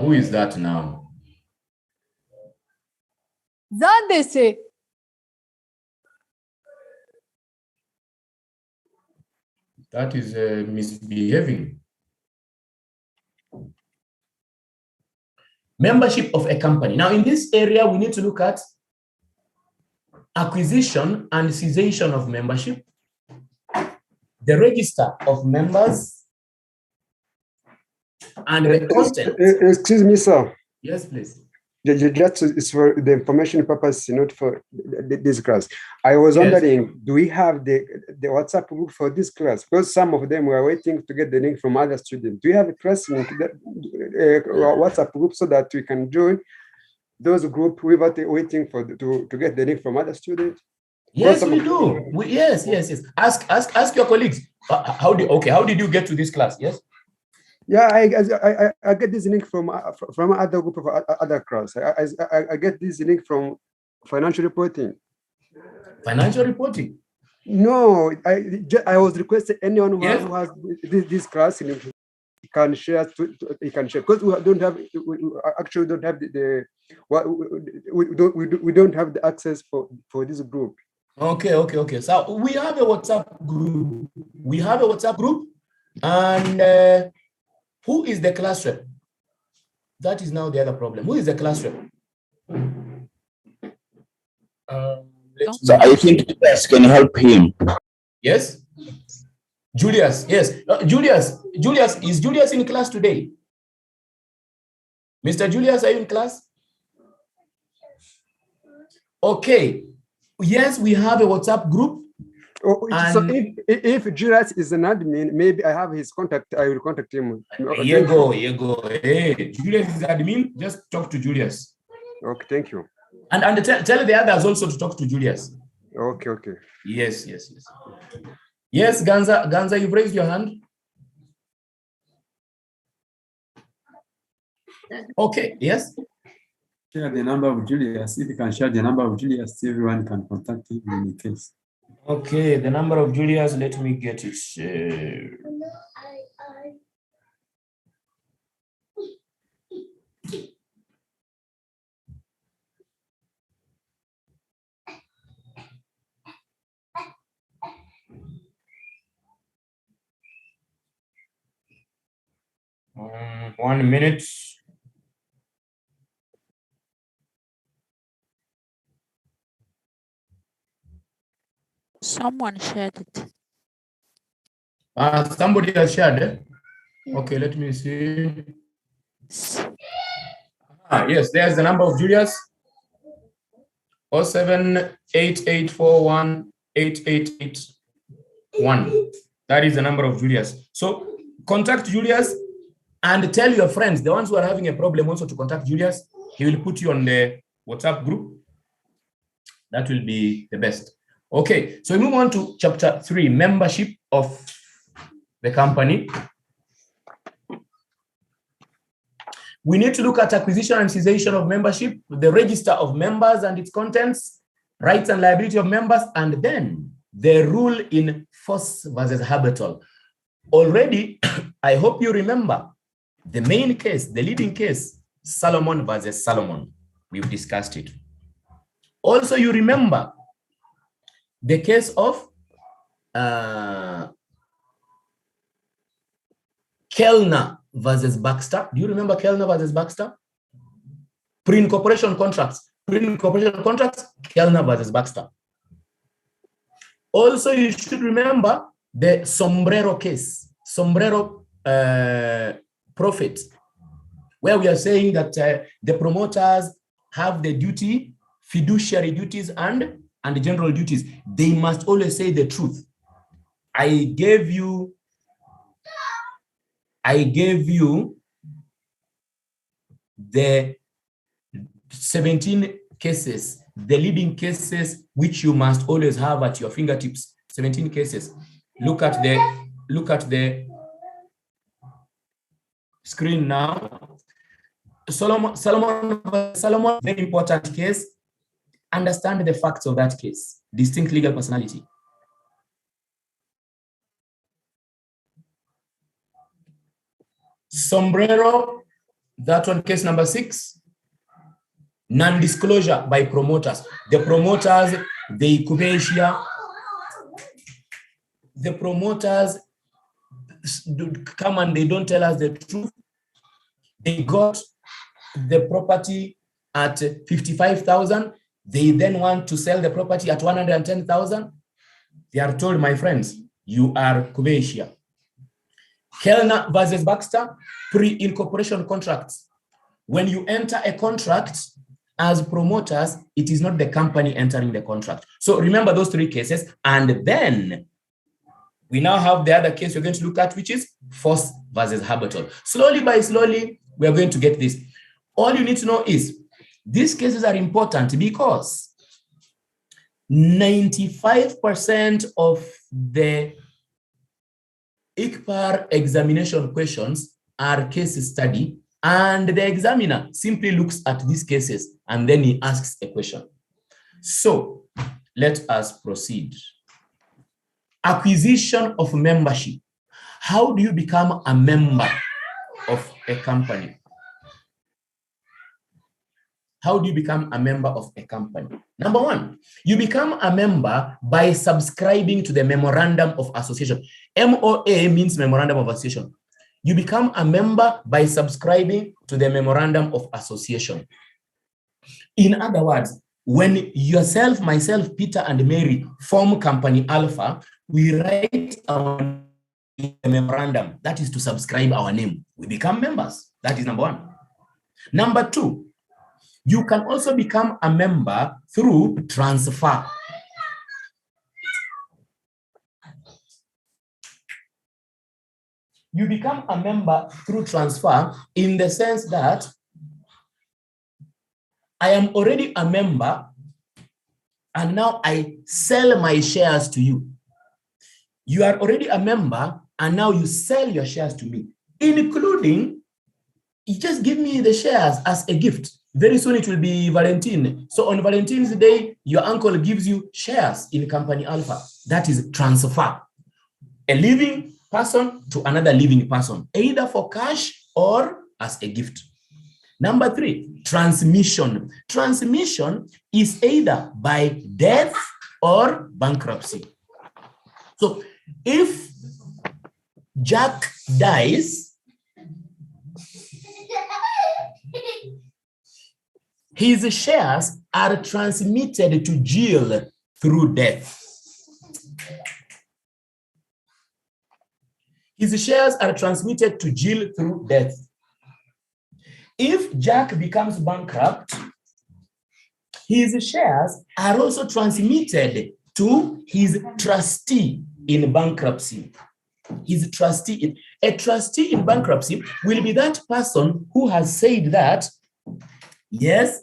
Who is that now? Zadesi. That is misbehaving. Membership of a company. Now, in this area, we need to look at acquisition and cessation of membership, the register of members, and the content. Excuse me, sir. Yes, please. Just it's for the information purpose, not for this class. I was wondering, do we have the WhatsApp group for this class? Because some of them were waiting to get the link from other students. Do you have a class link, WhatsApp group, so that we can join those groups without waiting to get the link from other students? Yes, we do. Yes. Ask your colleagues. How did you get to this class? Yes. Yeah, I get this link from other group of other class. I get this link from financial reporting. Financial reporting? No, I was requesting anyone who has this class link can share. He can share, because we don't have we don't have the access for this group. Okay. So we have a WhatsApp group. And who is the class rep? That is now the other problem. Who is the class rep? So I think Julius can help him. Yes? Julius, yes. Is Julius in class today? Mr. Julius, are you in class? Okay. Yes, we have a WhatsApp group. So if Julius is an admin, maybe I have his contact. I will contact him. Here you go. Hey, Julius is admin. Just talk to Julius. Okay, thank you. And tell the others also to talk to Julius. Okay. Yes. Yes, Ganza, you've raised your hand. Okay, yes. Share the number of Julius. If you can share the number of Julius, everyone can contact him in the case. Okay, the number of Julius, let me get it. One minute. Someone shared it. Somebody has shared it. Okay, let me see. Yes, there's the number of Julius. 0788418881. That is the number of Julius. So contact Julius and tell your friends, the ones who are having a problem, also to contact Julius. He will put you on the WhatsApp group. That will be the best. Okay, so we move on to chapter 3, membership of the company. We need to look at acquisition and cessation of membership, the register of members and its contents, rights and liability of members, and then the rule in force versus habital. Already, I hope you remember the main case, the leading case, Solomon versus Solomon. We've discussed it. Also, you remember the case of Kellner versus Baxter. Do you remember Kellner versus Baxter? Pre-incorporation contracts. Kellner versus Baxter. Also, you should remember the Sombrero case, Sombrero Profit, where we are saying that the promoters have the duty, fiduciary duties and general duties. They must always say the truth. I gave you the 17 cases, the leading cases, which you must always have at your fingertips. 17 cases. Look at the screen now. Solomon, very important case. Understand the facts of that case. Distinct legal personality. Sombrero That one, case number 6. Non-disclosure by promoters. The promoters, they share. The promoters come and they don't tell us the truth. They got the property at 55,000. They then want to sell the property at 110,000. They are told, my friends, you are Kubeishia. Kellner versus Baxter, pre-incorporation contracts. When you enter a contract as promoters, it is not the company entering the contract. So remember those 3 cases. And then we now have the other case we're going to look at, which is Foss versus Haberton. Slowly by slowly, we are going to get this. All you need to know is these cases are important because 95% of the ICPAR examination questions are case study, and the examiner simply looks at these cases and then he asks a question. So let us proceed. Acquisition of membership. How do you become a member of a company? How do you become a member of a company? Number 1, you become a member by subscribing to the Memorandum of Association. MOA means Memorandum of Association. You become a member by subscribing to the Memorandum of Association. In other words, when yourself, myself, Peter, and Mary form Company Alpha, we write our memorandum. That is to subscribe our name. We become members. That is number 1. Number 2, you can also become a member through transfer. You become a member through transfer in the sense that I am already a member and now I sell my shares to you. You are already a member and now you sell your shares to me, including you just give me the shares as a gift. Very soon it will be Valentine. So on Valentine's Day, your uncle gives you shares in Company Alpha. That is transfer. A living person to another living person, either for cash or as a gift. Number 3, transmission. Transmission is either by death or bankruptcy. So if Jack dies, his shares are transmitted to Jill through death. His shares are transmitted to Jill through death. If Jack becomes bankrupt, his shares are also transmitted to his trustee in bankruptcy. His trustee, a trustee in bankruptcy will be that person who has said that, yes,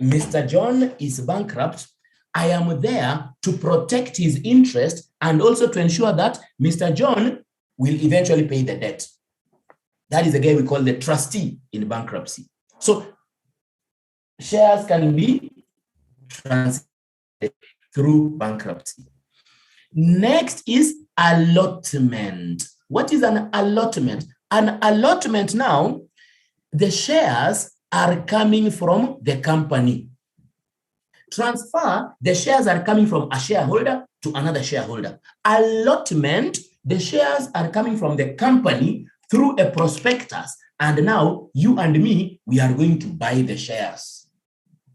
Mr. John is bankrupt. I am there to protect his interest and also to ensure that Mr. John will eventually pay the debt. That is the guy we call the trustee in bankruptcy. So shares can be transmitted through bankruptcy. Next is allotment. What is an allotment? An allotment now, the shares are coming from the company. Transfer, the shares are coming from a shareholder to another shareholder. Allotment, the shares are coming from the company through a prospectus. And now you and me, we are going to buy the shares.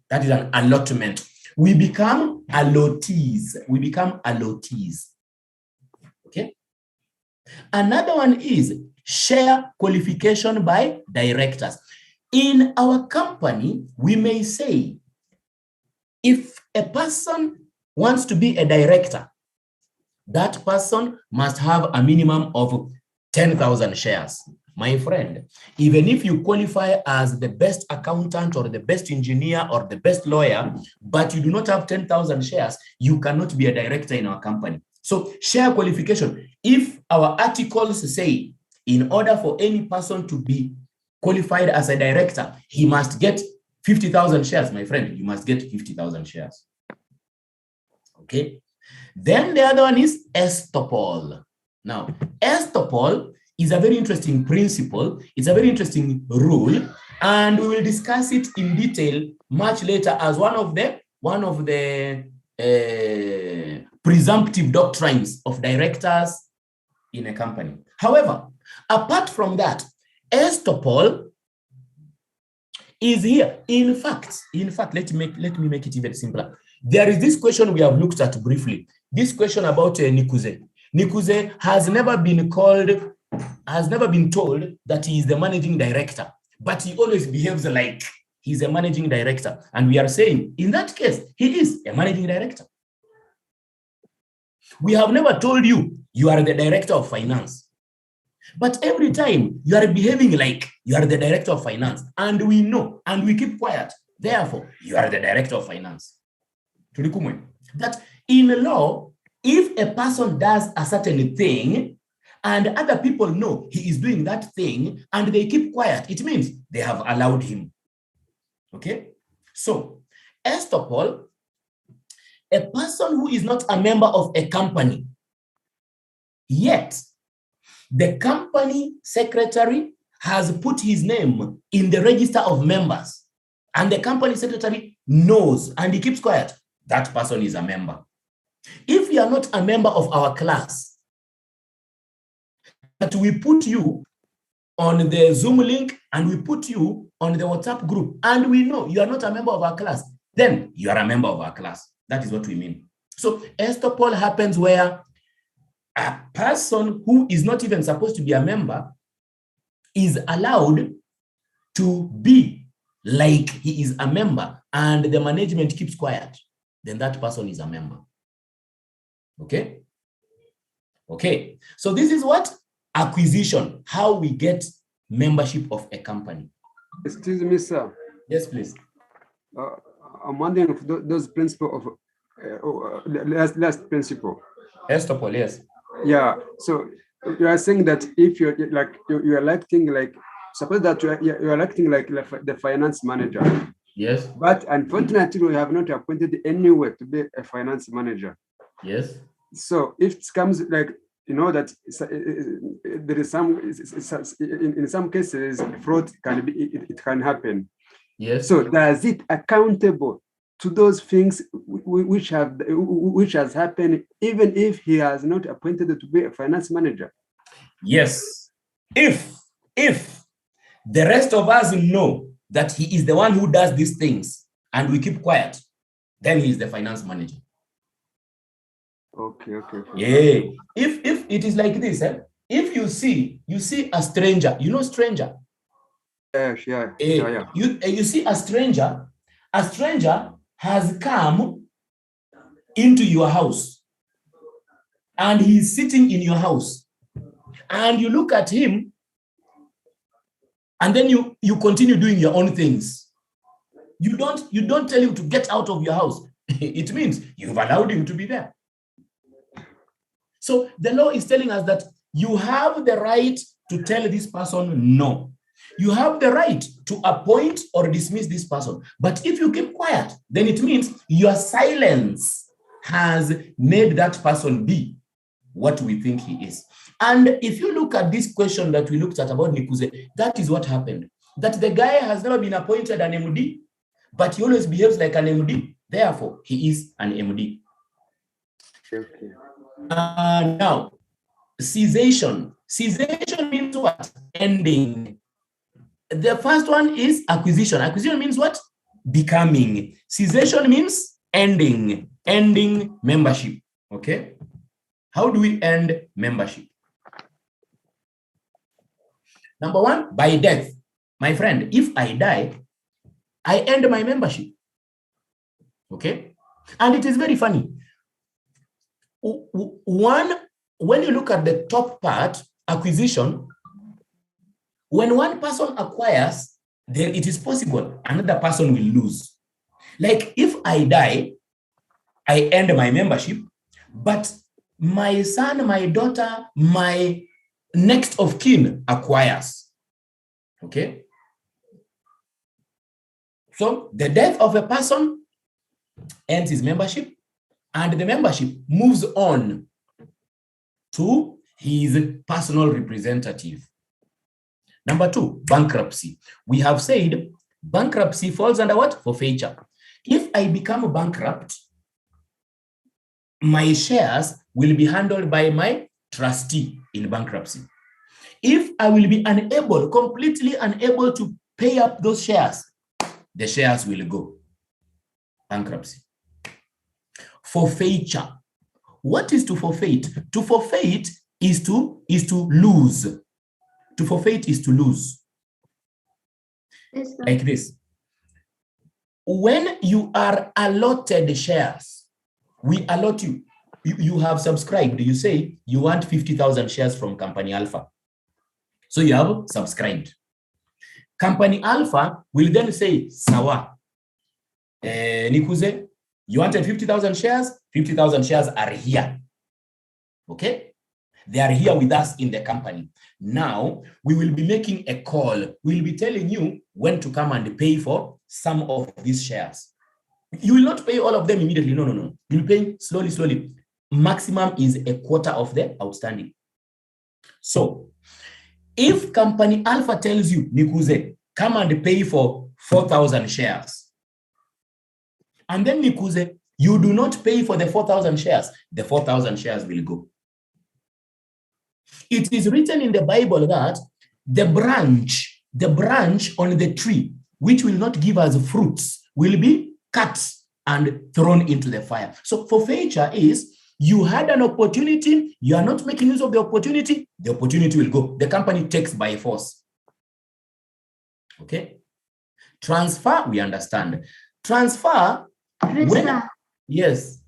That is an allotment. We become allottees. We become allottees. Okay. Another one is share qualification by directors. In our company, we may say, if a person wants to be a director, that person must have a minimum of 10,000 shares. My friend, even if you qualify as the best accountant or the best engineer or the best lawyer, but you do not have 10,000 shares, you cannot be a director in our company. So share qualification. If our articles say, in order for any person to be qualified as a director, he must get 50,000 shares, my friend, you must get 50,000 shares. Okay. Then the other one is estoppel. Now, estoppel is a very interesting principle. It's a very interesting rule, and we will discuss it in detail much later as one of the presumptive doctrines of directors in a company. However, apart from that, estoppel is here. In fact, let me make it even simpler. There is this question we have looked at briefly. This question about Nikuze. Nikuze has never been told that he is the managing director, but he always behaves like he's a managing director. And we are saying, in that case, he is a managing director. We have never told you, you are the director of finance. But every time you are behaving like you are the director of finance, and we know, and we keep quiet, therefore, you are the director of finance. That in law, if a person does a certain thing, and other people know he is doing that thing, and they keep quiet, it means they have allowed him. Okay? So, estoppel, a person who is not a member of a company, yet the company secretary has put his name in the register of members, and the company secretary knows and he keeps quiet, that person is a member. If you are not a member of our class, but we put you on the Zoom link and we put you on the WhatsApp group, and we know you are not a member of our class, then you are a member of our class. That is what we mean. So estoppel happens where a person who is not even supposed to be a member is allowed to be like he is a member, and the management keeps quiet, then that person is a member. Okay? Okay. So this is what? Acquisition, how we get membership of a company. Excuse me, sir. Yes, please. I'm wondering if those principles of last principle. Estoppel, yes. Yeah. So you are saying that if you're like you're electing, like, suppose that you're electing like the finance manager. Yes. But unfortunately, we have not appointed anyone to be a finance manager. Yes. So if it comes like, you know, that there is some, in some cases, fraud can be, it can happen. Yes. So does it accountable to those things which has happened, even if he has not appointed to be a finance manager? Yes. If the rest of us know that he is the one who does these things and we keep quiet, then he is the finance manager. Okay. Yeah. If it is like this, if you see a stranger, you know stranger. Yeah. You see a stranger has come into your house and he's sitting in your house, and you look at him and then you continue doing your own things. You don't tell him to get out of your house. It means you've allowed him to be there. So the law is telling us that you have the right to tell this person no. You have the right to appoint or dismiss this person. But if you keep quiet, then it means your silence has made that person be what we think he is. And if you look at this question that we looked at about Nikuze, that is what happened. That the guy has never been appointed an MD, but he always behaves like an MD. Therefore, he is an MD. Okay. Now, cessation. Cessation means what? Ending. The first one is acquisition. Acquisition means what? Becoming. Cessation means ending. Ending membership. Okay? How do we end membership? Number one, by death. My friend, if I die, I end my membership. Okay? And it is very funny. One, when you look at the top part, acquisition, when one person acquires, then it is possible another person will lose. Like if I die, I end my membership, but my son, my daughter, my next of kin acquires. Okay? So the death of a person ends his membership, and the membership moves on to his personal representative. Number 2, bankruptcy. We have said bankruptcy falls under what? Forfeiture. If I become bankrupt, my shares will be handled by my trustee in bankruptcy. If I will be unable, completely unable to pay up those shares, the shares will go. Bankruptcy. Forfeiture. What is to forfeit? To forfeit is to lose. To forfeit is to lose. Yes, sir. Like this. When you are allotted shares, we allot you. You have subscribed. You say you want 50,000 shares from Company Alpha. So you have subscribed. Company Alpha will then say, Sawa, Nikuze, you wanted 50,000 shares? 50,000 shares are here. Okay? They are here with us in the company. Now, we will be making a call. We'll be telling you when to come and pay for some of these shares. You will not pay all of them immediately. No, no, no. You'll pay slowly, slowly. Maximum is a quarter of the outstanding. So, if Company Alpha tells you, Nikuze, come and pay for 4,000 shares, and then Nikuze, you do not pay for the 4,000 shares, the 4,000 shares will go. It is written in the Bible that the branch on the tree, which will not give us fruits, will be cut and thrown into the fire. So forfeiture is, you had an opportunity, you are not making use of the opportunity will go. The company takes by force. Okay? Transfer, we understand. Transfer, yes.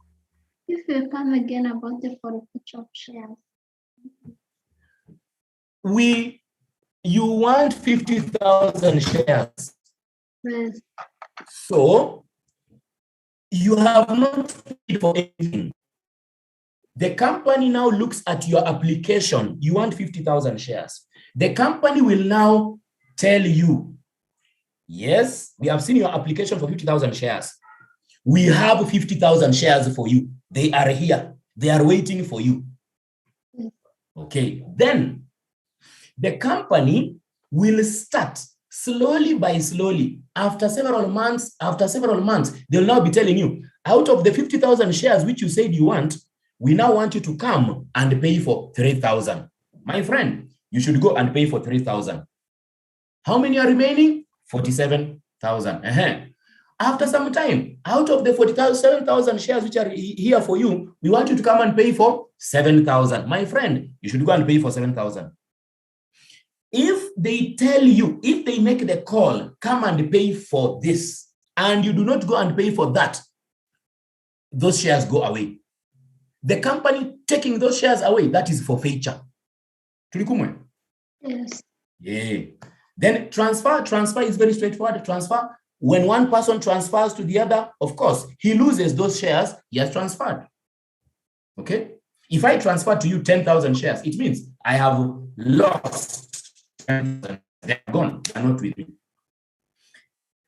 If you come again about the forfeiture of shares. You want 50,000 shares. Yes. So, you have not paid for anything. The company now looks at your application. You want 50,000 shares. The company will now tell you, yes, we have seen your application for 50,000 shares. We have 50,000 shares for you. They are here. They are waiting for you. Okay. Then the company will start slowly by slowly. After several months, they'll now be telling you, out of the 50,000 shares which you said you want, we now want you to come and pay for 3,000. My friend, you should go and pay for 3,000. How many are remaining? 47,000. After some time, out of the 47,000 shares which are here for you, we want you to come and pay for 7,000. My friend, you should go and pay for 7,000. If they tell you, if they make the call, come and pay for this, and you do not go and pay for that, those shares go away. The company taking those shares away, that is forfeiture. Yes. Yeah. Then transfer is very straightforward. Transfer, when one person transfers to the other, of course, he loses those shares he has transferred. Okay? If I transfer to you 10,000 shares, it means I have lost 10,000. They're gone. They're not with me.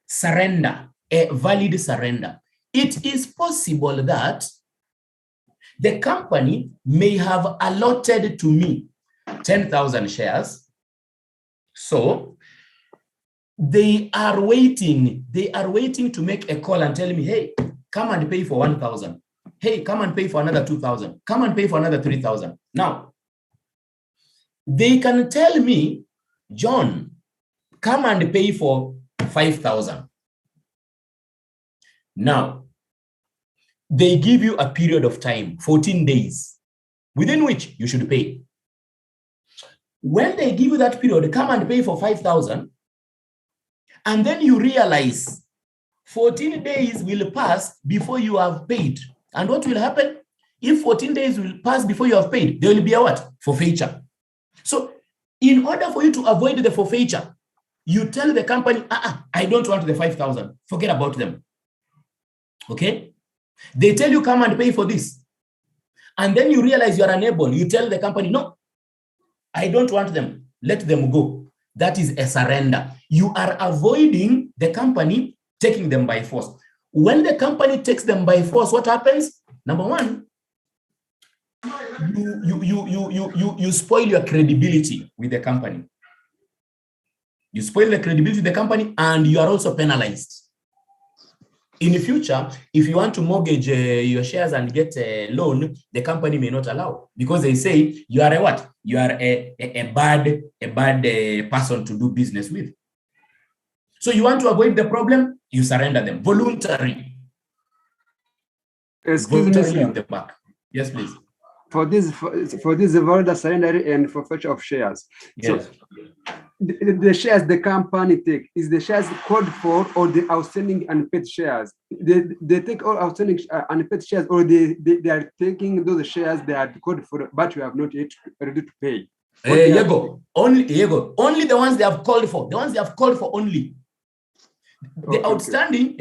Surrender, a valid surrender. It is possible that the company may have allotted to me 10,000 shares. So they are waiting to make a call and tell me, hey, come and pay for 1,000. Hey, come and pay for another 2,000. Come and pay for another 3,000. Now, they can tell me, John, come and pay for 5,000. Now, they give you a period of time, 14 days, within which you should pay. When they give you that period, come and pay for 5,000, and then you realize 14 days will pass before you have paid. And what will happen? If 14 days will pass before you have paid, there will be a what? Forfeiture. So in order for you to avoid the forfeiture, you tell the company, I don't want the 5,000. Forget about them. Okay? They tell you, come and pay for this. And then you realize you are unable. You tell the company, no, I don't want them. Let them go. That is a surrender. You are avoiding the company taking them by force. When the company takes them by force, what happens? Number one, you spoil your credibility with the company. You spoil the credibility of the company, and you are also penalized. In the future, if you want to mortgage your shares and get a loan, the company may not allow, because they say you are a what? You are a bad person to do business with. So you want to avoid the problem, you surrender them. Voluntary. Excuse me, Voluntary sir. in the back. Yes, please. For this voluntary surrender and forfeiture of shares. Yes. So the shares the company take, is the shares called for, or the outstanding unpaid shares? They take all outstanding unpaid shares, or they are taking those shares they are called for, but you have not yet ready to pay. Only the ones they have called for. The ones they have called for only. The outstanding,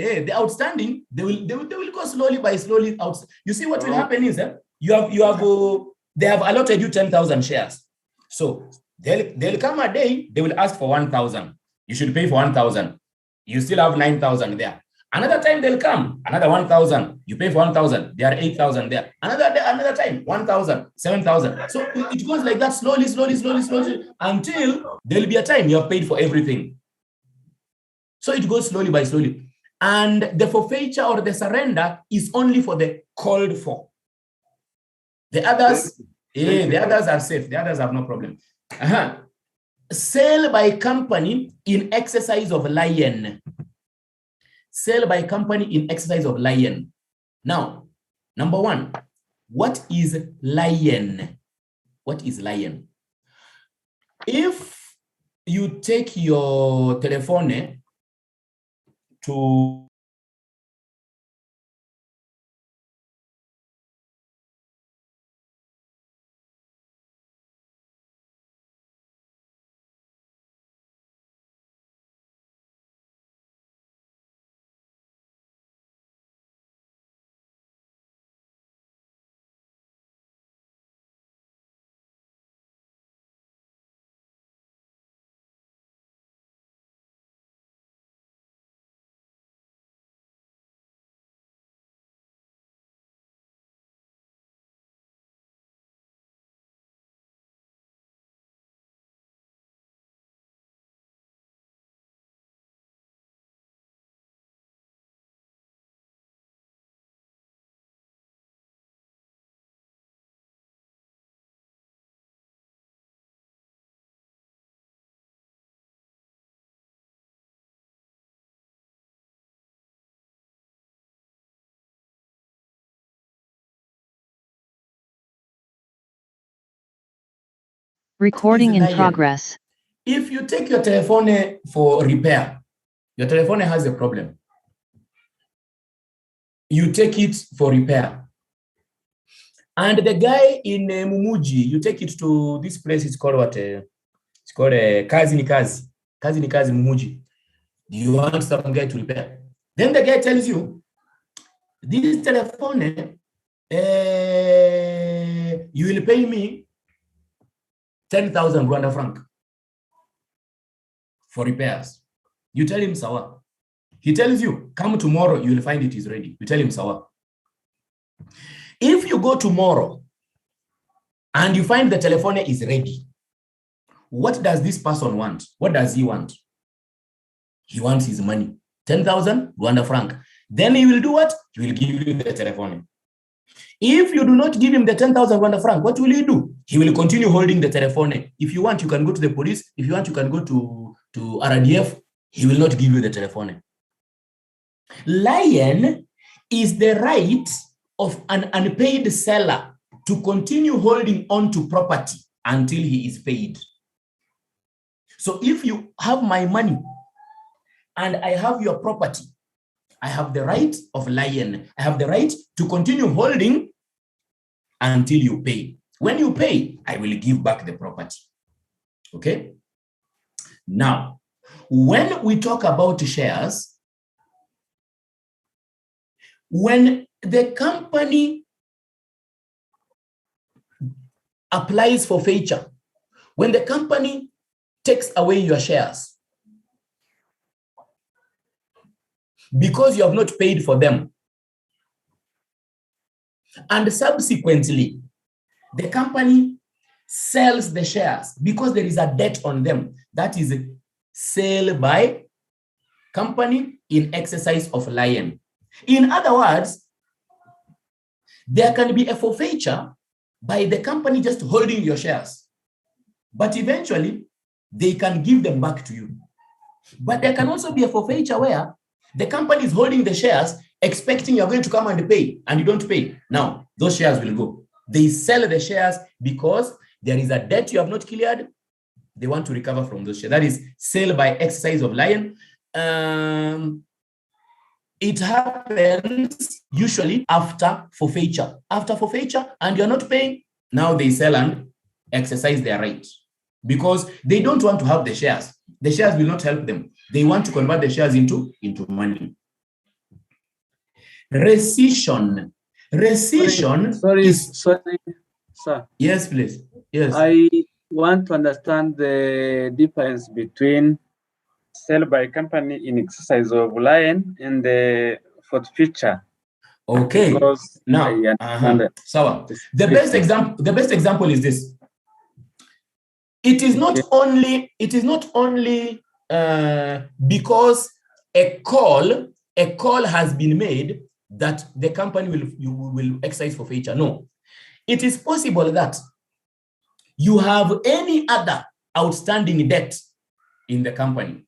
they will go slowly by slowly out. You see what will happen is they have allotted you 10,000 shares. So they'll come a day, they will ask for 1,000. You should pay for 1,000. You still have 9,000 there. Another time they'll come, another 1,000. You pay for 1,000. There are 8,000 there. Another time, 1,000, 7,000. So it goes like that slowly, until there'll be a time you have paid for everything. So it goes slowly by slowly. And the forfeiture or the surrender is only for the called for. The others, the others are safe. The others have no problem. Sale by company in exercise of lion. Sale by company in exercise of lion. Now, number one, what is lion? What is lion? If you take your telephone to Recording in progress. If you take your telephone for repair, your telephone has a problem. You take it for repair. And the guy in Mumuji, you take it to this place, it's called what? It's called KASNEB. KASNEB Mumuji. You want some guy to repair. Then the guy tells you, this telephone, you will pay me 10,000 Rwanda franc for repairs. You tell him, Sawa. He tells you, come tomorrow, you will find it is ready. You tell him, Sawa. If you go tomorrow and you find the telephone is ready, what does this person want? What does he want? He wants his money, 10,000 Rwanda franc. Then he will do what? He will give you the telephone. If you do not give him the 10,000 Rwanda franc, what will he do? He will continue holding the telephone. If you want, you can go to the police. If you want, you can go to RDF. He will not give you the telephone. Lion is the right of an unpaid seller to continue holding on to property until he is paid. So if you have my money and I have your property, I have the right of lion. I have the right to continue holding until you pay. When you pay, I will give back the property. Okay? Now, when we talk about shares, when the company applies for forfeiture, when the company takes away your shares because you have not paid for them, and subsequently the company sells the shares because there is a debt on them. That is sale by company in exercise of lion. In other words, there can be a forfeiture by the company just holding your shares, but eventually they can give them back to you. But there can also be a forfeiture where the company is holding the shares expecting you're going to come and pay, and you don't pay. Now, those shares will go. They sell the shares because there is a debt you have not cleared. They want to recover from those shares. That is sale by exercise of lion. It happens usually after forfeiture. After forfeiture, and you're not paying, now they sell and exercise their right because they don't want to have the shares. The shares will not help them. They want to convert the shares into money. Rescission. Rescission Sorry, sir. Yes, please. Yes. I want to understand the difference between sell by company in exercise of lion and the forfeiture. Okay. Because now, so the best example is this. It is not only because a call has been made that the company will exercise forfeiture. No, it is possible that you have any other outstanding debt in the company.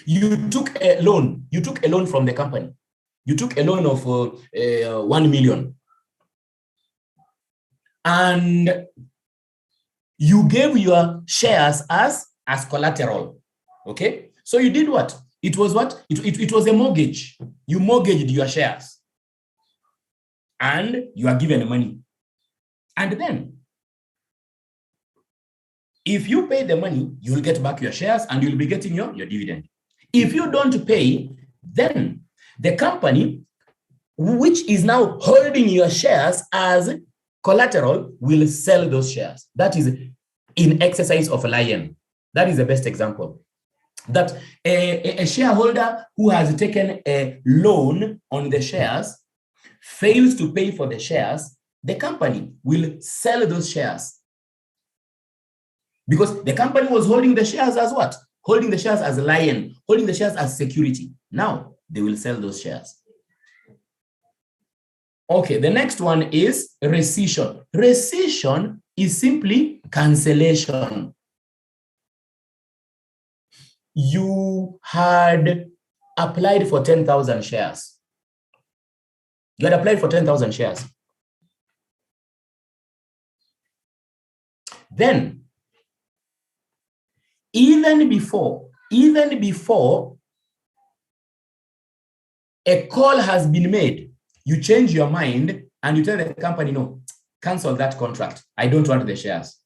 You took a loan. You took a loan from the company. You took a loan of 1 million, and you gave your shares as collateral. Okay, so you did what? It was what? It was a mortgage. You mortgaged your shares, and you are given money. And then, if you pay the money, you will get back your shares, and you'll be getting your dividend. If you don't pay, then the company, which is now holding your shares as collateral, will sell those shares. That is in exercise of a lion. That is the best example. That a shareholder who has taken a loan on the shares fails to pay for the shares, the company will sell those shares. Because the company was holding the shares as what? Holding the shares as a lion, holding the shares as security. Now they will sell those shares. Okay, the next one is rescission. Rescission is simply cancellation. You had applied for 10,000 shares. You had applied for 10,000 shares. Then, even before a call has been made, you change your mind and you tell the company, no, cancel that contract. I don't want the shares.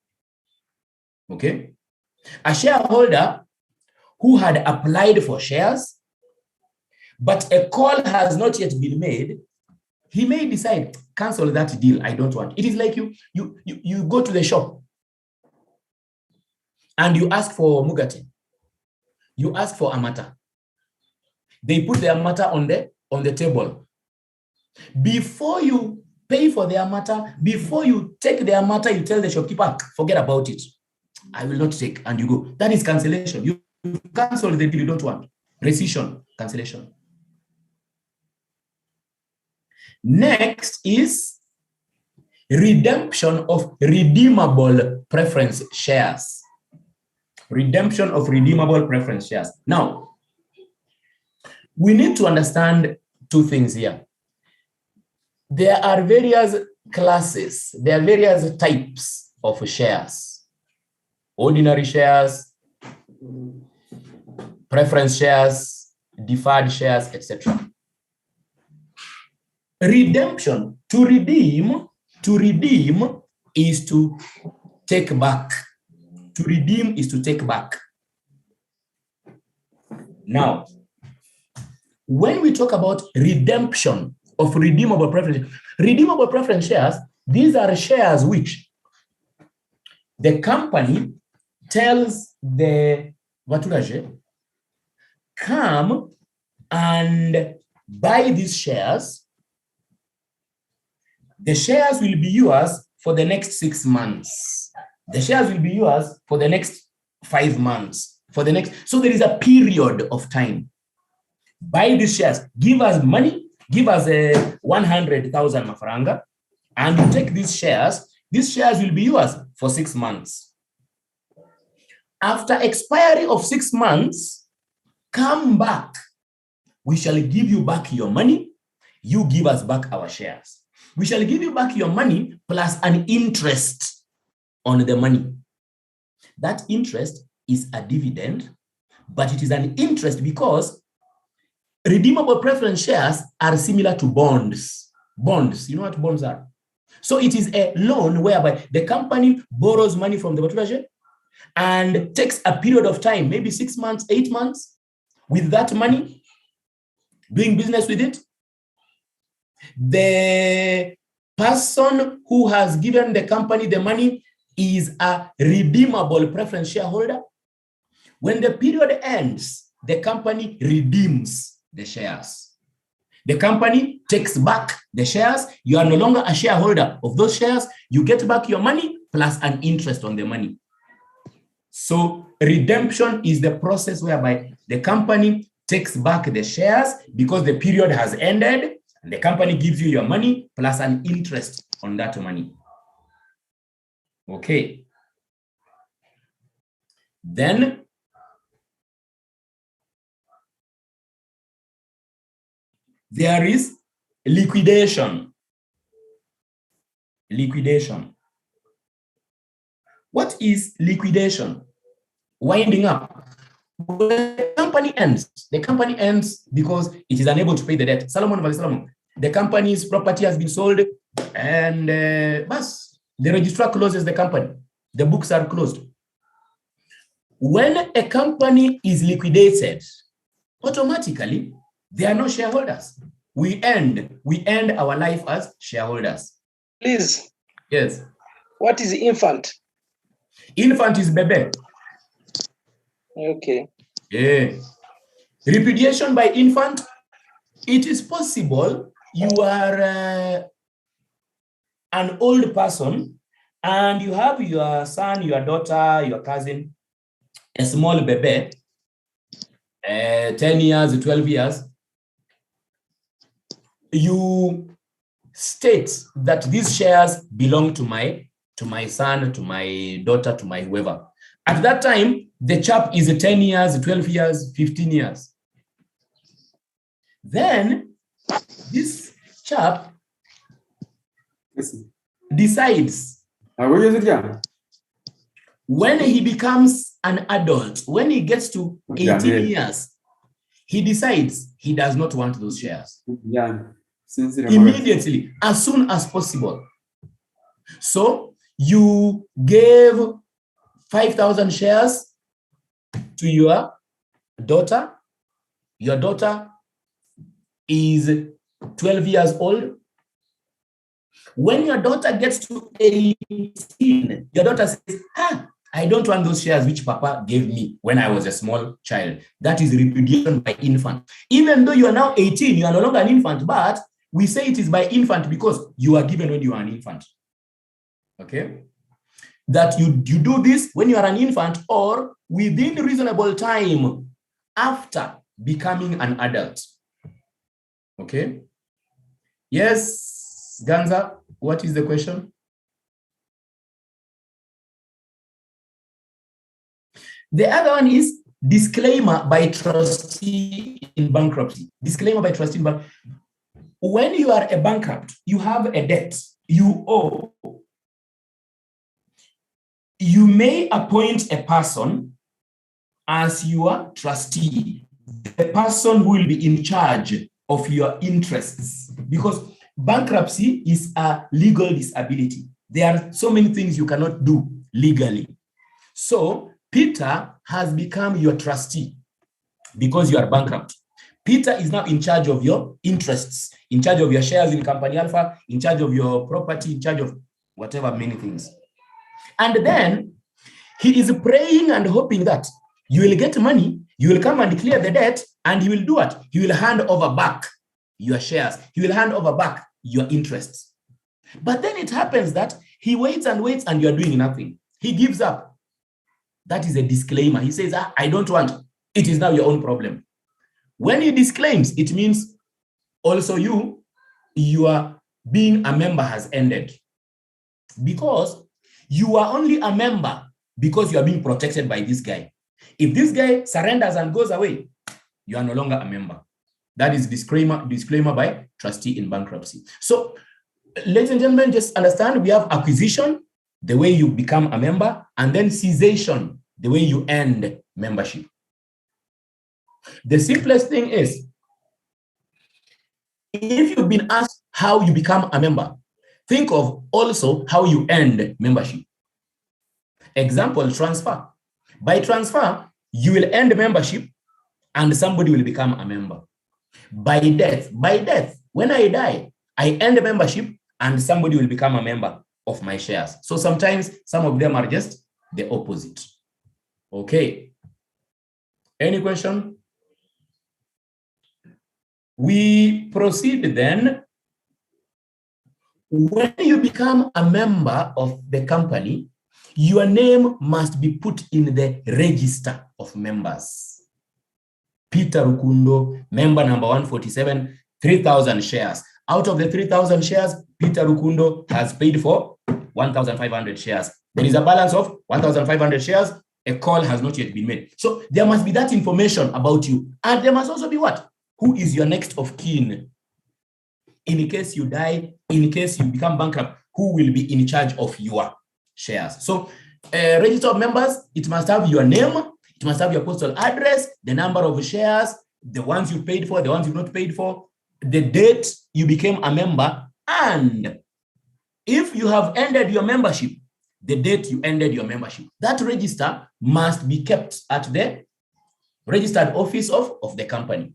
Okay? A shareholder who had applied for shares, but a call has not yet been made, he may decide, cancel that deal. I don't want. It is like you go to the shop and you ask for Mugate. You ask for Amata. They put the Amata on the table. Before you pay for the Amata, before you take the Amata, you tell the shopkeeper, forget about it. I will not take, and you go. That is cancellation. You cancel the deal you don't want. Rescission, cancellation. Next is redemption of redeemable preference shares. Redemption of redeemable preference shares. Now, we need to understand two things here. There are various classes, there are various types of shares. Ordinary shares, preference shares, deferred shares, etc. Redemption, to redeem is to take back. To redeem is to take back. Now, when we talk about redemption of redeemable preference shares, these are shares which the company tells the Vaturage, come and buy these shares. The shares will be yours for the next 6 months. The shares will be yours for the next 5 months. So there is a period of time. Buy these shares, give us money, give us a 100,000 mafaranga, and you take these shares. These shares will be yours for 6 months. After expiry of 6 months, come back. We shall give you back your money. You give us back our shares. We shall give you back your money plus an interest on the money. That interest is a dividend, but it is an interest because redeemable preference shares are similar to bonds. Bonds, you know what bonds are? So it is a loan whereby the company borrows money from the treasury and takes a period of time, maybe 6 months, 8 months, with that money, doing business with it. The person who has given the company the money is a redeemable preference shareholder. When the period ends, the company redeems the shares. The company takes back the shares. You are no longer a shareholder of those shares. You get back your money plus an interest on the money. So redemption is the process whereby the company takes back the shares because the period has ended, and the company gives you your money plus an interest on that money. Okay. Then there is liquidation. Liquidation. What is liquidation? Winding up. When the company ends because it is unable to pay the debt. Solomon, the company's property has been sold and the registrar closes the company. The books are closed. When a company is liquidated, automatically there are no shareholders. We end our life as shareholders. Please. Yes. What is infant? Infant is bebe. Okay. Yeah. Repudiation by infant, it is possible you are an old person and you have your son, your daughter, your cousin, a small bebe, 10 years, 12 years. You state that these shares belong to my son, to my daughter, to my whoever. At that time, the chap is 10 years, 12 years, 15 years. Then this chap decides when he becomes an adult, when he gets to 18 years, he decides he does not want those shares. Immediately, as soon as possible. So you gave 5,000 shares to your daughter. Your daughter is 12 years old. When your daughter gets to 18, your daughter says, I don't want those shares which Papa gave me when I was a small child. That is repudiation by infant. Even though you are now 18, you are no longer an infant, but we say it is by infant because you are given when you are an infant. Okay? That you do this when you are an infant or within reasonable time after becoming an adult. Okay? Yes, Ganza, what is the question? The other one is disclaimer by trustee in bankruptcy. Disclaimer by trustee in bankruptcy. When you are a bankrupt, you have a debt you owe. You may appoint a person as your trustee, the person who will be in charge of your interests, because bankruptcy is a legal disability. There are so many things you cannot do legally. So Peter has become your trustee because you are bankrupt. Peter is now in charge of your interests, in charge of your shares in Company Alpha, in charge of your property, in charge of whatever, many things. And then he is praying and hoping that you will get money, you will come and clear the debt, and he will do what? He will hand over back your shares. He will hand over back your interests. But then it happens that He waits and waits and you're doing nothing. He gives up. That is a disclaimer. He says, I don't want. It is now your own problem. When he disclaims, it means also your being a member has ended. Because you are only a member because you are being protected by this guy. If this guy surrenders and goes away, you are no longer a member. That is disclaimer by trustee in bankruptcy. So, ladies and gentlemen, just understand we have acquisition, the way you become a member, and then cessation, the way you end membership. The simplest thing is, if you've been asked how you become a member, think of also how you end membership. Example, transfer. By transfer, you will end membership and somebody will become a member. By death, when I die, I end membership and somebody will become a member of my shares. So sometimes some of them are just the opposite. Okay. Any question? We proceed then. When you become a member of the company, your name must be put in the register of members. Peter Rukundo, member number 147, 3,000 shares. Out of the 3,000 shares, Peter Rukundo has paid for 1,500 shares. There is a balance of 1,500 shares. A call has not yet been made. So there must be that information about you. And there must also be what? Who is your next of kin? In case you die, in case you become bankrupt, who will be in charge of your shares? So register of members, it must have your name, it must have your postal address, the number of shares, the ones you paid for, the ones you've not paid for, the date you became a member, and if you have ended your membership, the date you ended your membership. That register must be kept at the registered office of the company.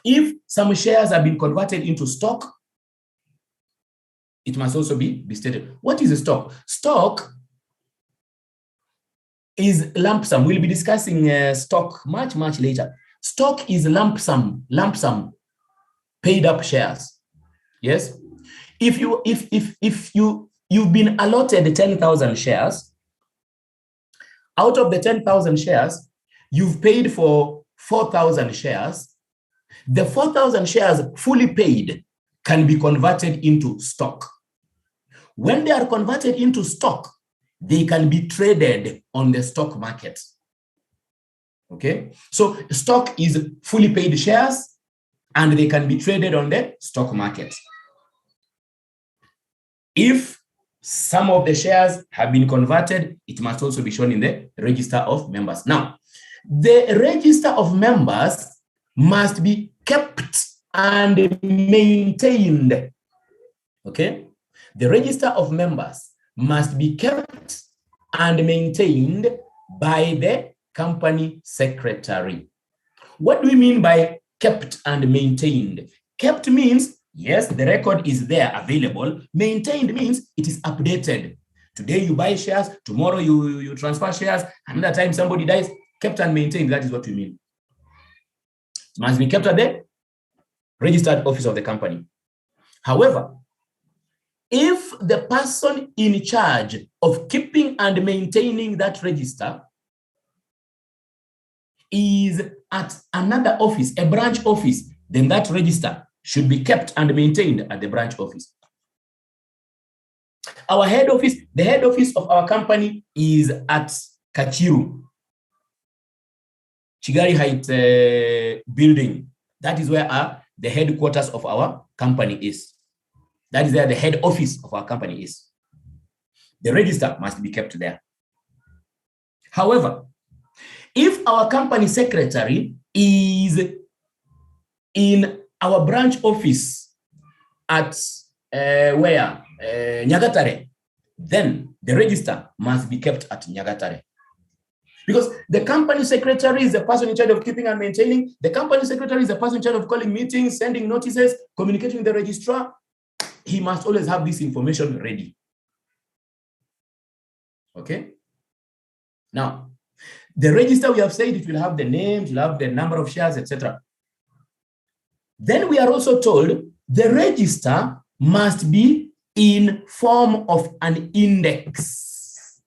If some shares have been converted into stock, it must also be stated. What is a stock? Stock is lump sum. We'll be discussing stock much later. Stock is lump sum, paid up shares. Yes. If you've been allotted 10,000 shares, out of the 10,000 shares, you've paid for 4,000 shares. The 4,000 shares fully paid can be converted into stock. When they are converted into stock, they can be traded on the stock market. Okay, so stock is fully paid shares and they can be traded on the stock market. If some of the shares have been converted, it must also be shown in the register of members. Now, the register of members must be kept and maintained. Okay, the register of members must be kept and maintained by the company secretary. What do we mean by kept and maintained? Kept means, yes, the record is there available. Maintained means it is updated. Today you buy shares, tomorrow you transfer shares, another time somebody dies. Kept and maintained, that is what we mean. It must be kept at the registered office of the company. However, if the person in charge of keeping and maintaining that register is at another office, a branch office, then that register should be kept and maintained at the branch office. Our head office, the head office of our company is at Kachiru, Chigari Heights building. That is where the headquarters of our company is. That is where the head office of our company is. The register must be kept there. However, if our company secretary is in our branch office at Nyagatare, then the register must be kept at Nyagatare. Because the company secretary is the person in charge of keeping and maintaining. The company secretary is the person in charge of calling meetings, sending notices, communicating with the registrar. He must always have this information ready. Okay? Now, the register, we have said it will have the names, will have the number of shares, etc. Then we are also told the register must be in form of an index.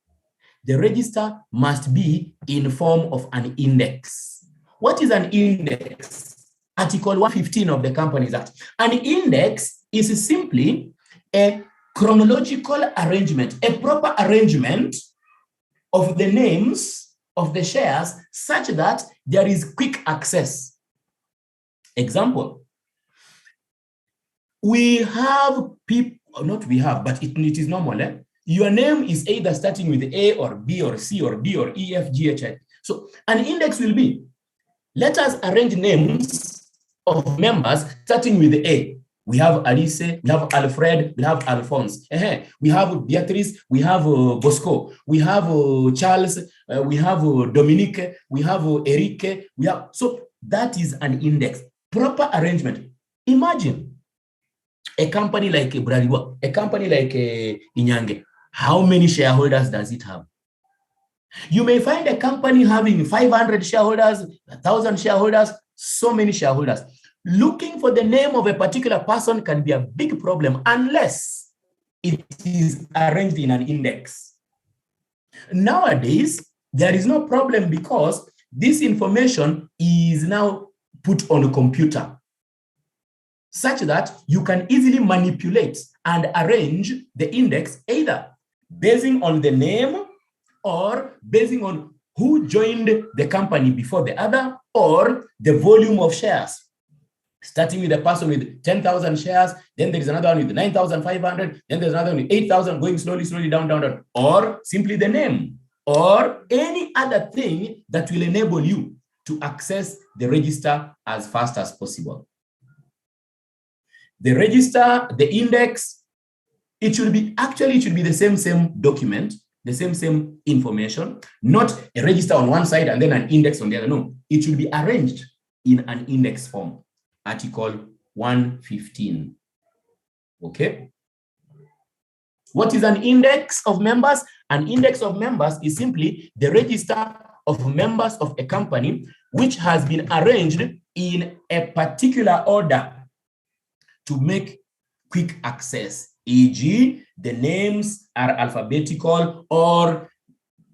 The register must be in form of an index. What is an index? Article 115 of the Companies Act. An index is simply a chronological arrangement, a proper arrangement of the names of the shares such that there is quick access. Example, we have people, not we have, but it is normal. Your name is either starting with A or B or C or D or E, F, G, H, I. So an index will be, let us arrange names of members starting with A. We have Alice, we have Alfred, we have Alphonse. We have Beatrice, we have Bosco, we have Charles, we have Dominique, we have Eric, we have, so that is an index. Proper arrangement. Imagine a company like Braliwa, a company like Inyange. How many shareholders does it have? You may find a company having 500 shareholders, 1,000 shareholders, so many shareholders. Looking for the name of a particular person can be a big problem unless it is arranged in an index. Nowadays, there is no problem because this information is now put on a computer such that you can easily manipulate and arrange the index either basing on the name or basing on who joined the company before the other or the volume of shares. Starting with a person with 10,000 shares, then there is another one with 9,500, then there's another one with 8,000, going slowly down, or simply the name, or any other thing that will enable you to access the register as fast as possible. The register, the index, it should be the same document, the same information, not a register on one side and then an index on the other. No, it should be arranged in an index form. Article 115. Okay. What is an index of members? An index of members is simply the register of members of a company which has been arranged in a particular order to make quick access, e.g., the names are alphabetical, or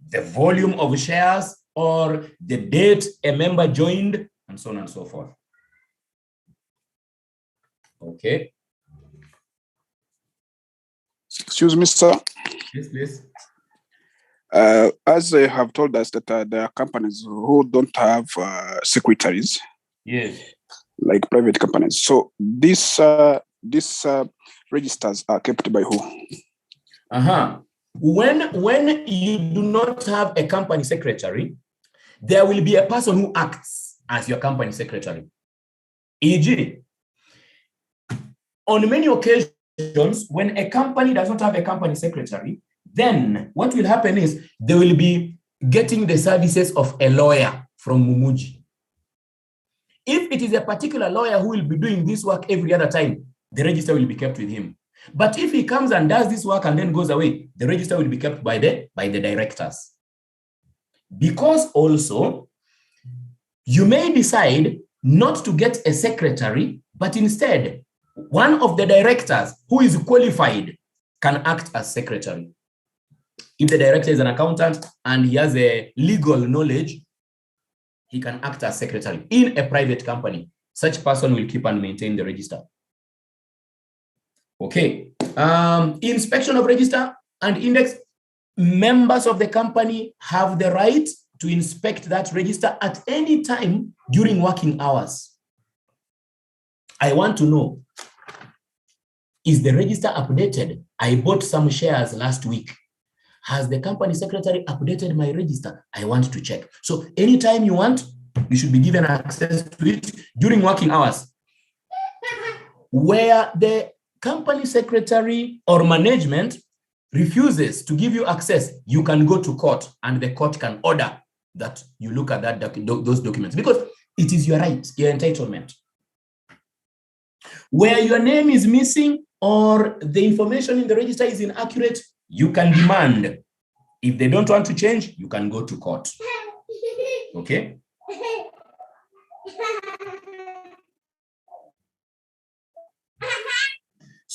the volume of shares, or the date a member joined, and so on and so forth. Okay. Excuse me, sir. Yes, please. As they have told us that there are companies who don't have secretaries. Yes. Like private companies. So these registers are kept by who? When you do not have a company secretary, there will be a person who acts as your company secretary. E.g., on many occasions, when a company does not have a company secretary, then what will happen is they will be getting the services of a lawyer from Mumuji. If it is a particular lawyer who will be doing this work every other time, the register will be kept with him. But if he comes and does this work and then goes away, the register will be kept by the directors. Because also, you may decide not to get a secretary, but instead, one of the directors who is qualified can act as secretary. If the director is an accountant and he has a legal knowledge, he can act as secretary in a private company. Such person will keep and maintain the register. Okay. Inspection of register and index. Members of the company have the right to inspect that register at any time during working hours. I want to know, is the register updated? I bought some shares last week. Has the company secretary updated my register? I want to check. So anytime you want, you should be given access to it during working hours. Where the company secretary or management refuses to give you access, you can go to court and the court can order that you look at those documents because it is your right, your entitlement. Where your name is missing or the information in the register is inaccurate, you can demand. If they don't want to change, you can go to court. Okay?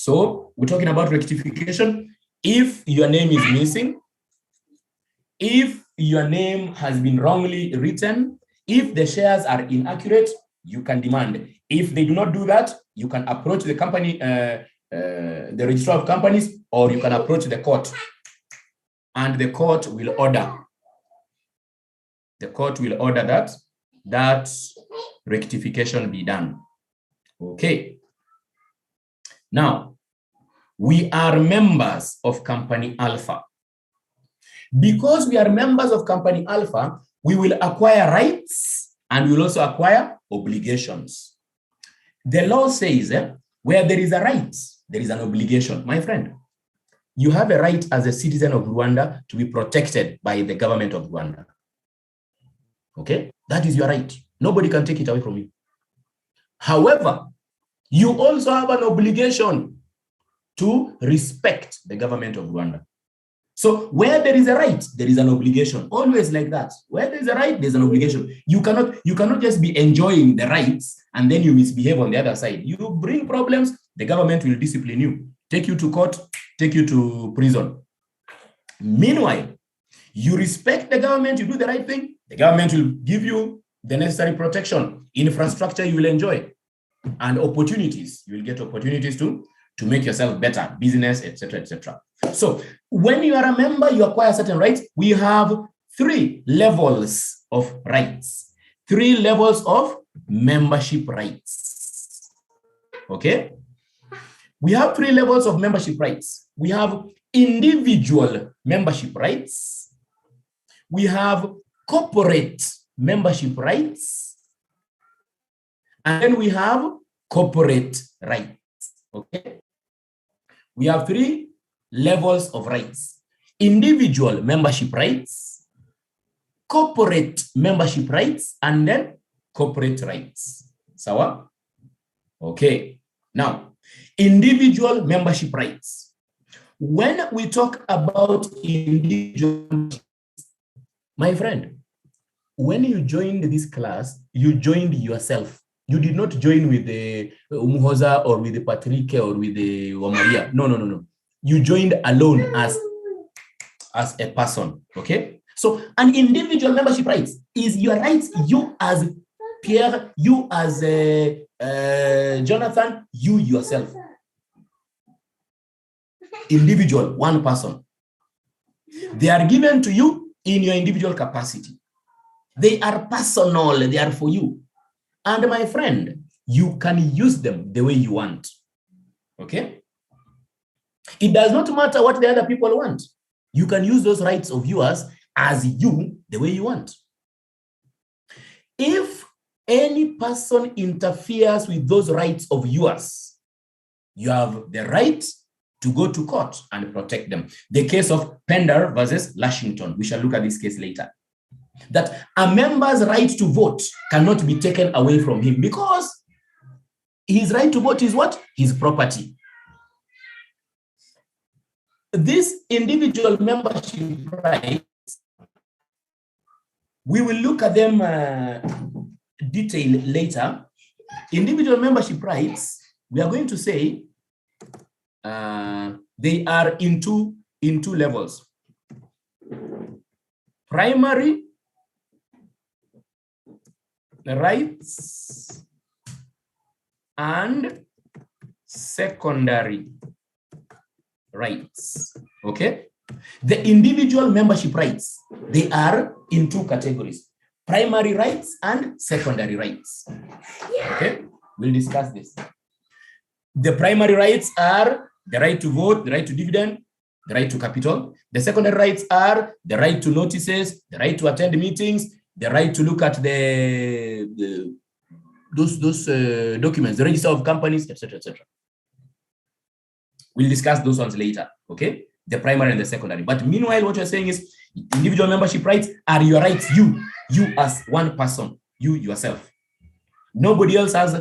So we're talking about rectification. If your name is missing, if your name has been wrongly written, if the shares are inaccurate, you can demand. If they do not do that, you can approach the company, the registrar of companies, or you can approach the court, and the court will order. The court will order that rectification be done. Okay. Now, we are members of Company Alpha. Because we are members of Company Alpha, we will acquire rights and we will also acquire obligations. The law says where there is a right, there is an obligation. My friend, you have a right as a citizen of Rwanda to be protected by the government of Rwanda. Okay, that is your right. Nobody can take it away from you. However, you also have an obligation to respect the government of Rwanda. So where there is a right, there is an obligation. Always like that. Where there is a right, there's an obligation. You cannot just be enjoying the rights and then you misbehave on the other side. You bring problems, the government will discipline you, take you to court, take you to prison. Meanwhile, you respect the government, you do the right thing, the government will give you the necessary protection. Infrastructure you will enjoy, and opportunities. You will get opportunities to make yourself better, business, etc., etc. So when you are a member, you acquire certain rights. We have 3 levels of rights, 3 levels of membership rights. Okay? We have 3 levels of membership rights. We have individual membership rights. We have corporate membership rights. And then we have corporate rights. Okay? We have 3 levels of rights: individual membership rights, corporate membership rights, and then corporate rights. Sawa? Okay. Now, individual membership rights. When we talk about individual, my friend, when you joined this class, you joined yourself. You did not join with the Umuhoza or with the Patrick or with the Wamaria. No, no, no, no. You joined alone as a person, okay? So an individual membership rights is your rights, you as Pierre, you as Jonathan, you yourself. Individual, one person. They are given to you in your individual capacity. They are personal, they are for you. And my friend, you can use them the way you want, okay? It does not matter what the other people want. You can use those rights of yours as you, the way you want. If any person interferes with those rights of yours, you have the right to go to court and protect them. The case of Pender versus Lashington, we shall look at this case later. That a member's right to vote cannot be taken away from him because his right to vote is what? His property. This individual membership rights, we will look at them detail later. Individual membership rights, we are going to say they are in two levels. Primary rights and secondary rights. Okay? The individual membership rights, they are in 2 categories: primary rights and secondary rights. Okay? We'll discuss this. The primary rights are the right to vote, the right to dividend, the right to capital. The secondary rights are the right to notices, the right to attend meetings, the right to look at those documents, the register of companies, etc., etc. We'll discuss those ones later, okay? The primary and the secondary. But meanwhile, what you're saying is individual membership rights are your rights, you as one person, you yourself. Nobody else has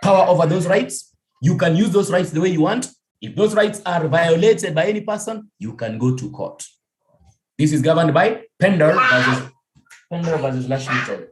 power over those rights. You can use those rights the way you want. If those rights are violated by any person, you can go to court. This is governed by Pender versus Lashington.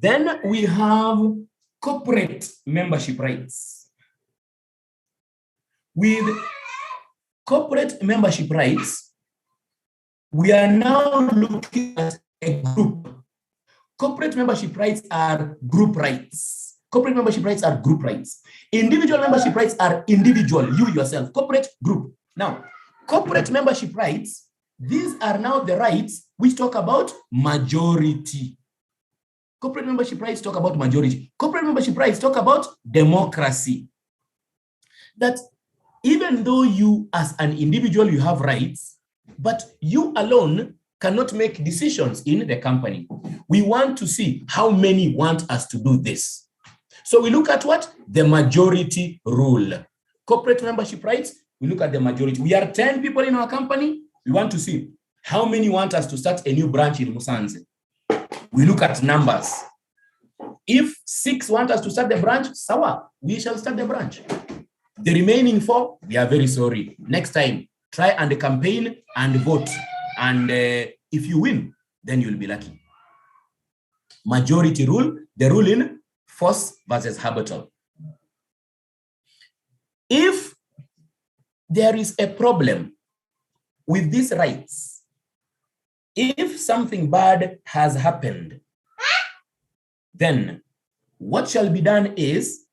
Then we have corporate membership rights. With corporate membership rights, we are now looking at a group. Corporate membership rights are group rights. Corporate membership rights are group rights. Individual membership rights are individual, you yourself, corporate group. Now, corporate membership rights, these are now the rights which talk about majority. Corporate membership rights talk about majority. Corporate membership rights talk about democracy. That even though you as an individual, you have rights, but you alone cannot make decisions in the company. We want to see how many want us to do this. So we look at what? The majority rule. Corporate membership rights, we look at the majority. We are 10 people in our company. We want to see how many want us to start a new branch in Musanze. We look at numbers. If 6 want us to start the branch, sawa, we shall start the branch. The remaining 4, we are very sorry. Next time, try and campaign and vote. And if you win, then you'll be lucky. Majority rule, the rule in force versus habital. If there is a problem with these rights, if something bad has happened, then what shall be done is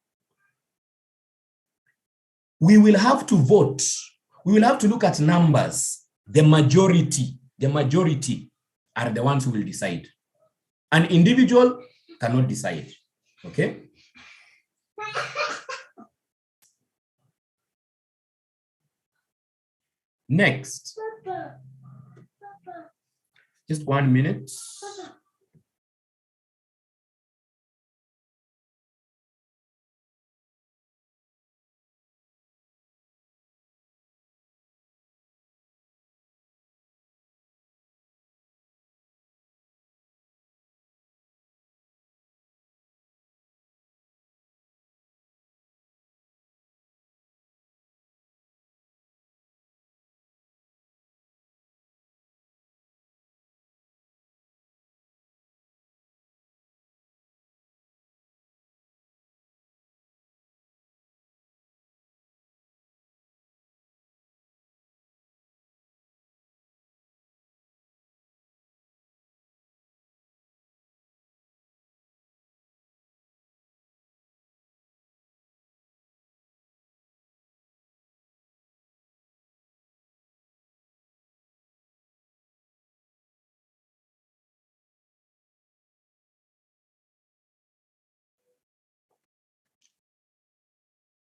we will have to vote. We will have to look at numbers. The majority are the ones who will decide. An individual cannot decide. Okay? Next. Just 1 minute.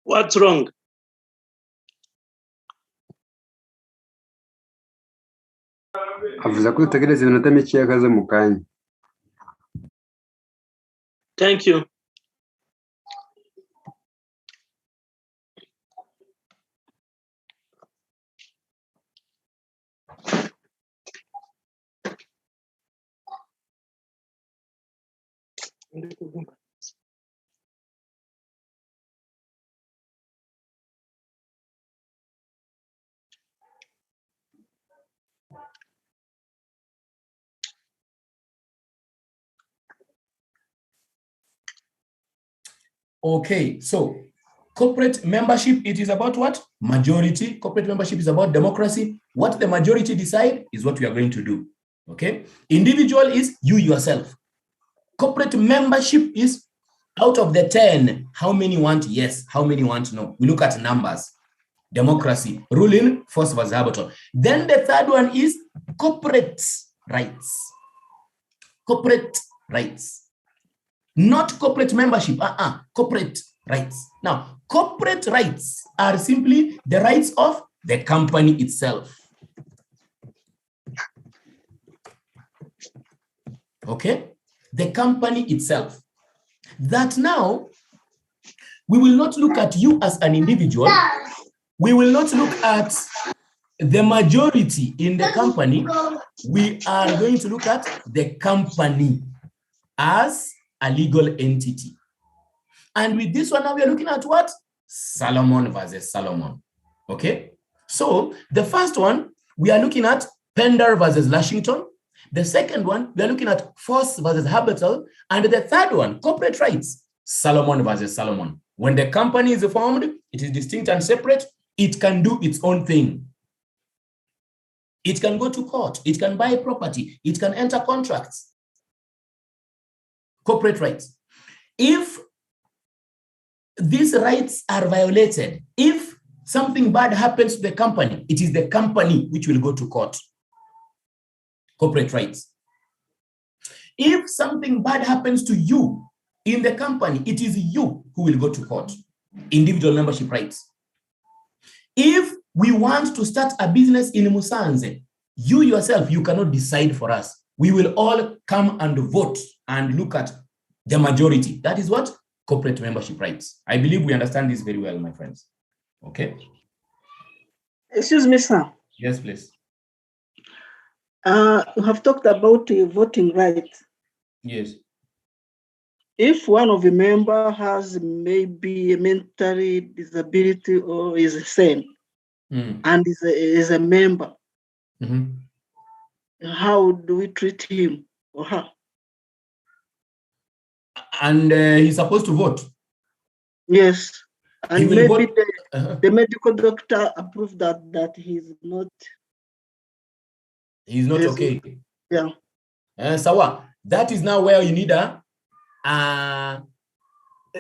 What's wrong? avuze ko dutegereza iminota mike akaze mu kanya. Thank you. Okay, so corporate membership, it is about what? Majority. Corporate membership is about democracy. What the majority decide is what we are going to do. Okay? Individual is you yourself. Corporate membership is out of the 10, how many want yes, how many want no? We look at numbers. Democracy, ruling, force versus habital. Then the third one is corporate rights. Corporate rights. Not corporate membership, corporate rights. Now, corporate rights are simply the rights of the company itself. Okay? The company itself. That now, we will not look at you as an individual. We will not look at the majority in the company. We are going to look at the company as a legal entity. And with this one, now we are looking at what? Solomon versus Solomon. Okay? So the first one, we are looking at Pender versus Lashington. The second one, we are looking at Foss versus Habertal. And the third one, corporate rights, Solomon versus Solomon. When the company is formed, it is distinct and separate. It can do its own thing. It can go to court. It can buy property. It can enter contracts. Corporate rights. If these rights are violated, if something bad happens to the company, it is the company which will go to court. Corporate rights. If something bad happens to you in the company, it is you who will go to court. Individual membership rights. If we want to start a business in Musanze, you yourself, you cannot decide for us. We will all come and vote and look at the majority. That is what? Corporate membership rights. I believe we understand this very well, my friends. Okay? Excuse me, sir. Yes, please. You have talked about voting rights. Yes. If one of the member has maybe a mental disability or is insane and is a member, how do we treat him or her? And he's supposed to vote. Yes. And maybe the medical doctor approved that he's not. He's not okay. Yeah. Sawa, that is now where you need a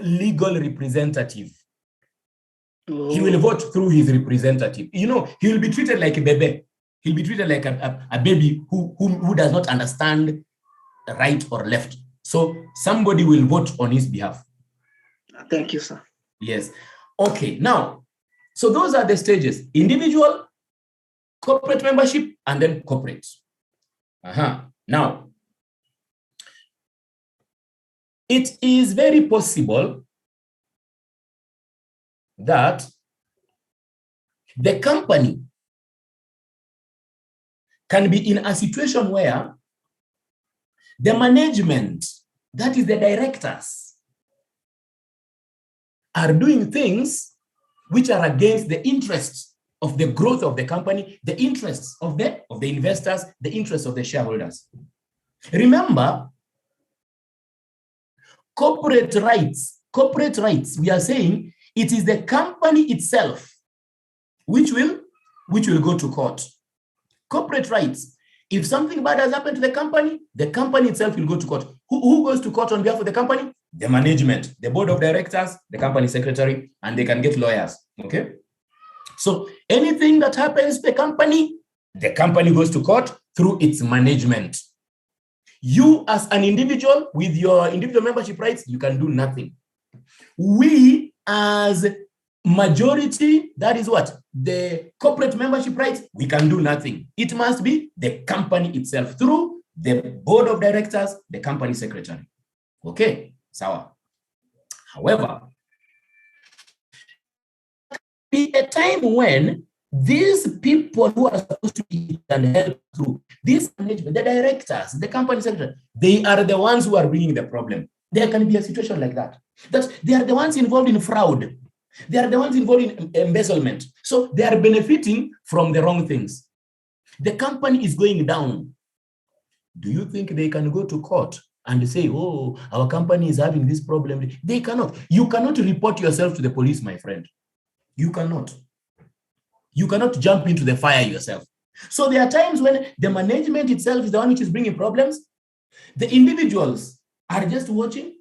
legal representative. Oh. He will vote through his representative. You know, he will be treated like a baby. He'll be treated like a baby who does not understand right or left. So somebody will vote on his behalf. Thank you, sir. Yes. Okay, now, so those are the stages. Individual, corporate membership, and then corporate. Now, it is very possible that the company can be in a situation where the management, that is the directors, are doing things which are against the interests of the growth of the company, the interests of the investors, the interests of the shareholders. Remember, corporate rights, we are saying it is the company itself which will go to court. Corporate rights, if something bad has happened to the company itself will go to court. Who goes to court on behalf of the company? The management, the board of directors, the company secretary, and they can get lawyers, okay? So anything that happens to the company goes to court through its management. You as an individual with your individual membership rights, you can do nothing. We as majority, that is what? The corporate membership rights, we can do nothing. It must be the company itself through the board of directors, the company secretary. Okay, sawa. However, be a time when these people who are supposed to be and help through this management, the directors, the company secretary, they are the ones who are bringing the problem. There can be a situation like that. That they are the ones involved in fraud. They are the ones involved in embezzlement. So they are benefiting from the wrong things. The company is going down. Do you think they can go to court and say, oh, our company is having this problem? They cannot. You cannot report yourself to the police, my friend. You cannot. You cannot jump into the fire yourself. So there are times when the management itself is the one which is bringing problems. The individuals are just watching.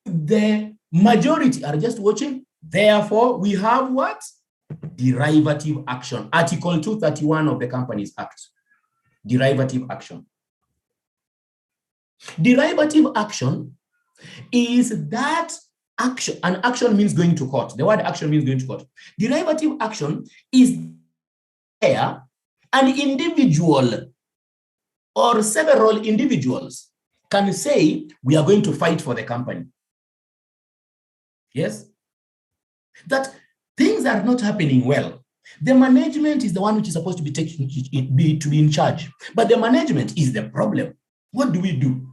The majority are just watching. Therefore, we have what? Derivative action. Article 231 of the Companies Act. Derivative action. Derivative action is that action, and action means going to court. The word action means going to court. Derivative action is where an individual or several individuals can say, we are going to fight for the company. Yes? that things are not happening well. The management is the one which is supposed to be be in charge, but the management is the problem. What do we do?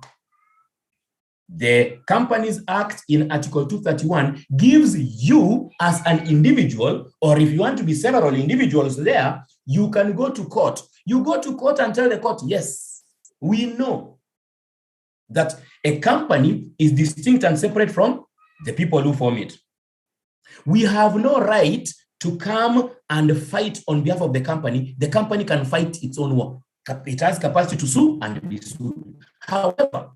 The Companies Act in Article 231 gives you as an individual, or if you want to be several individuals there, you can go to court. You go to court and tell the court, yes, we know that a company is distinct and separate from the people who form it. We have no right to come and fight on behalf of the company. The company can fight its own war. It has capacity to sue and be sued. However,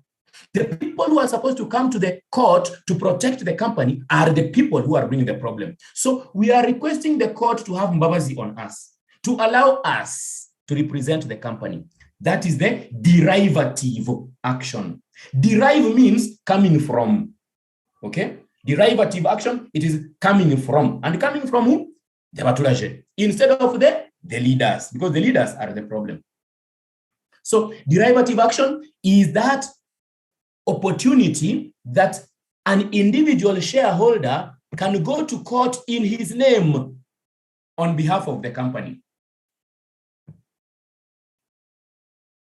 the people who are supposed to come to the court to protect the company are the people who are bringing the problem. So we are requesting the court to have Mbabazi on us, to allow us to represent the company. That is the derivative action. Derive means coming from, okay? Derivative action, it is coming from. And coming from who? The Batulaje. Instead of the leaders, because the leaders are the problem. So derivative action is that opportunity that an individual shareholder can go to court in his name on behalf of the company.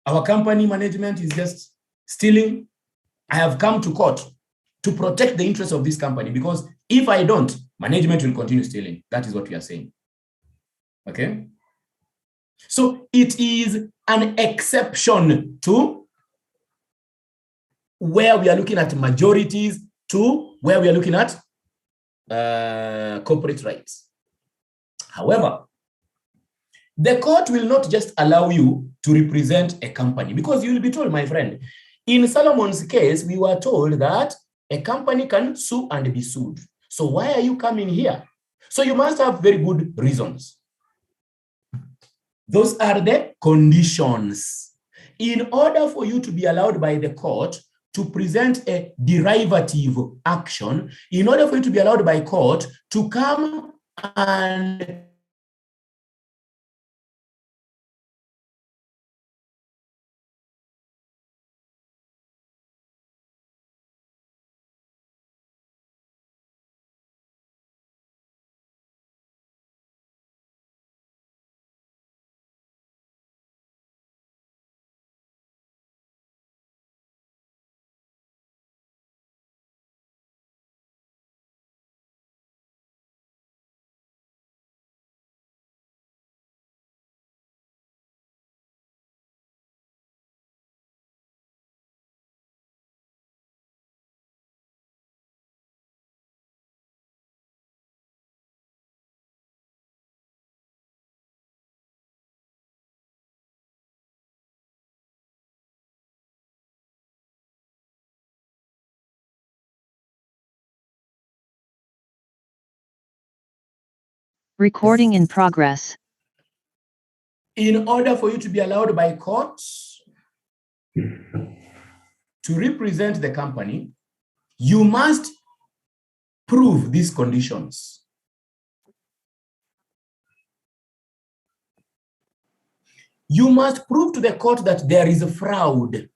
Our company management is just stealing. I have come to court to protect the interests of this company, because if I don't, management will continue stealing. That is what we are saying. Okay? So it is an exception to where we are looking at majorities to where we are looking at corporate rights. However, the court will not just allow you to represent a company, because you will be told, my friend, in Solomon's case, we were told that a company can sue and be sued. So why are you coming here? So you must have very good reasons. Those are the conditions. In order for you to be allowed by the court to present a derivative action, in order for you to be allowed by court to come and Recording in progress. in order for you to be allowed by courts to represent the company, you must prove these conditions. You must prove to the court that there is a fraud,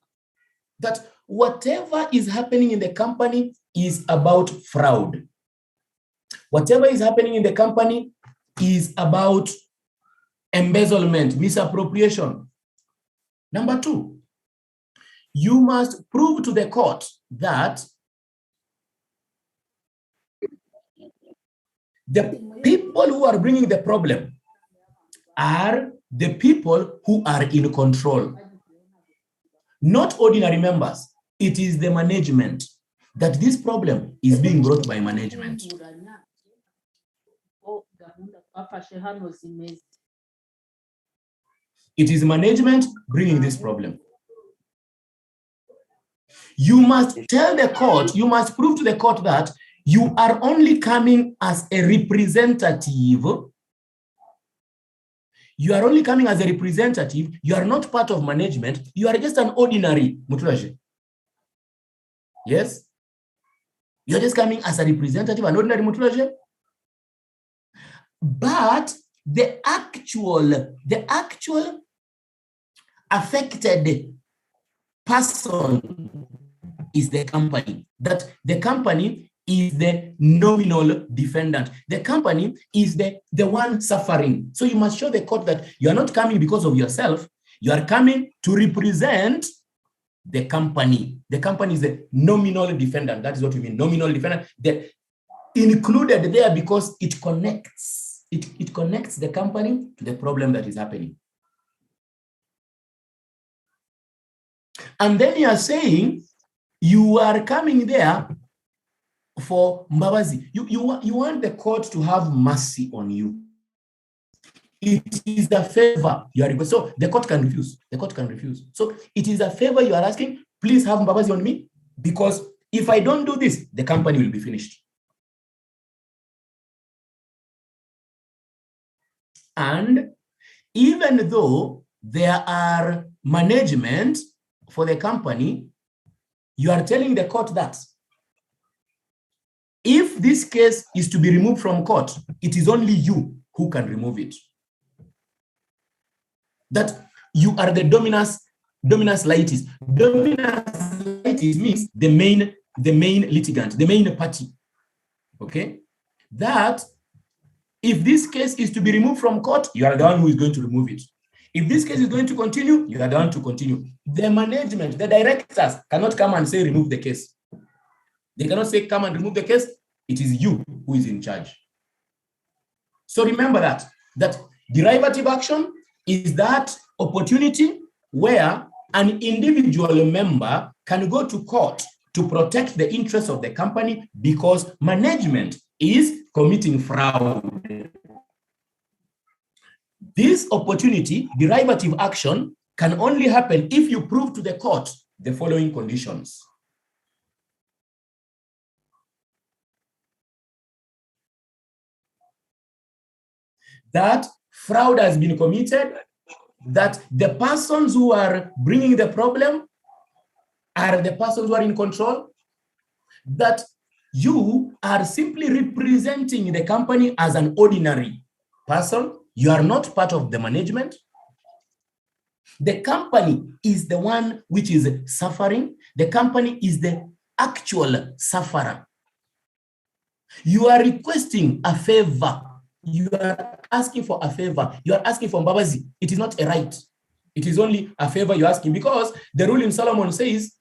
that whatever is happening in the company is about fraud. Whatever is happening in the company is about embezzlement, misappropriation. Number two, you must prove to the court that the people who are bringing the problem are the people who are in control, not ordinary members. It is the management, that this problem is being brought by management. It is management bringing this problem. You must tell the court, you must prove to the court that you are only coming as a representative. You are only coming as a representative. You are not part of management. You are just an ordinary Mutulaje. Yes? You are just coming as a representative, an ordinary Mutulaje. But the actual affected person is the company. That the company is the nominal defendant. The company is the one suffering. So you must show the court that you are not coming because of yourself. You are coming to represent the company. The company is the nominal defendant. That is what we mean, nominal defendant. The included there because it connects. It connects the company to the problem that is happening. And then you are saying you are coming there for Mbabazi. You want the court to have mercy on you. It is a favor you are requesting. So the court can refuse. The court can refuse. So it is a favor you are asking. Please have Mbabazi on me, because if I don't do this, the company will be finished. And even though there are management for the company, you are telling the court that if this case is to be removed from court, it is only you who can remove it. That you are the dominus litis. Dominus litis means the main litigant, the main party. Okay? That if this case is to be removed from court, you are the one who is going to remove it. If this case is going to continue, you are the one to continue. The management, the directors cannot come and say remove the case. They cannot say come and remove the case. It is you who is in charge. So remember that derivative action is that opportunity where an individual member can go to court to protect the interests of the company because management is committing fraud. This opportunity, derivative action, can only happen if you prove to the court the following conditions. That fraud has been committed, that the persons who are bringing the problem are the persons who are in control, that you are simply representing the company as an ordinary person. You are not part of the management. The company is the one which is suffering. The company is the actual sufferer. You are requesting a favor. You are asking for a favor. You are asking for Mbabazi. It is not a right. It is only a favor you're asking, because the rule in Solomon says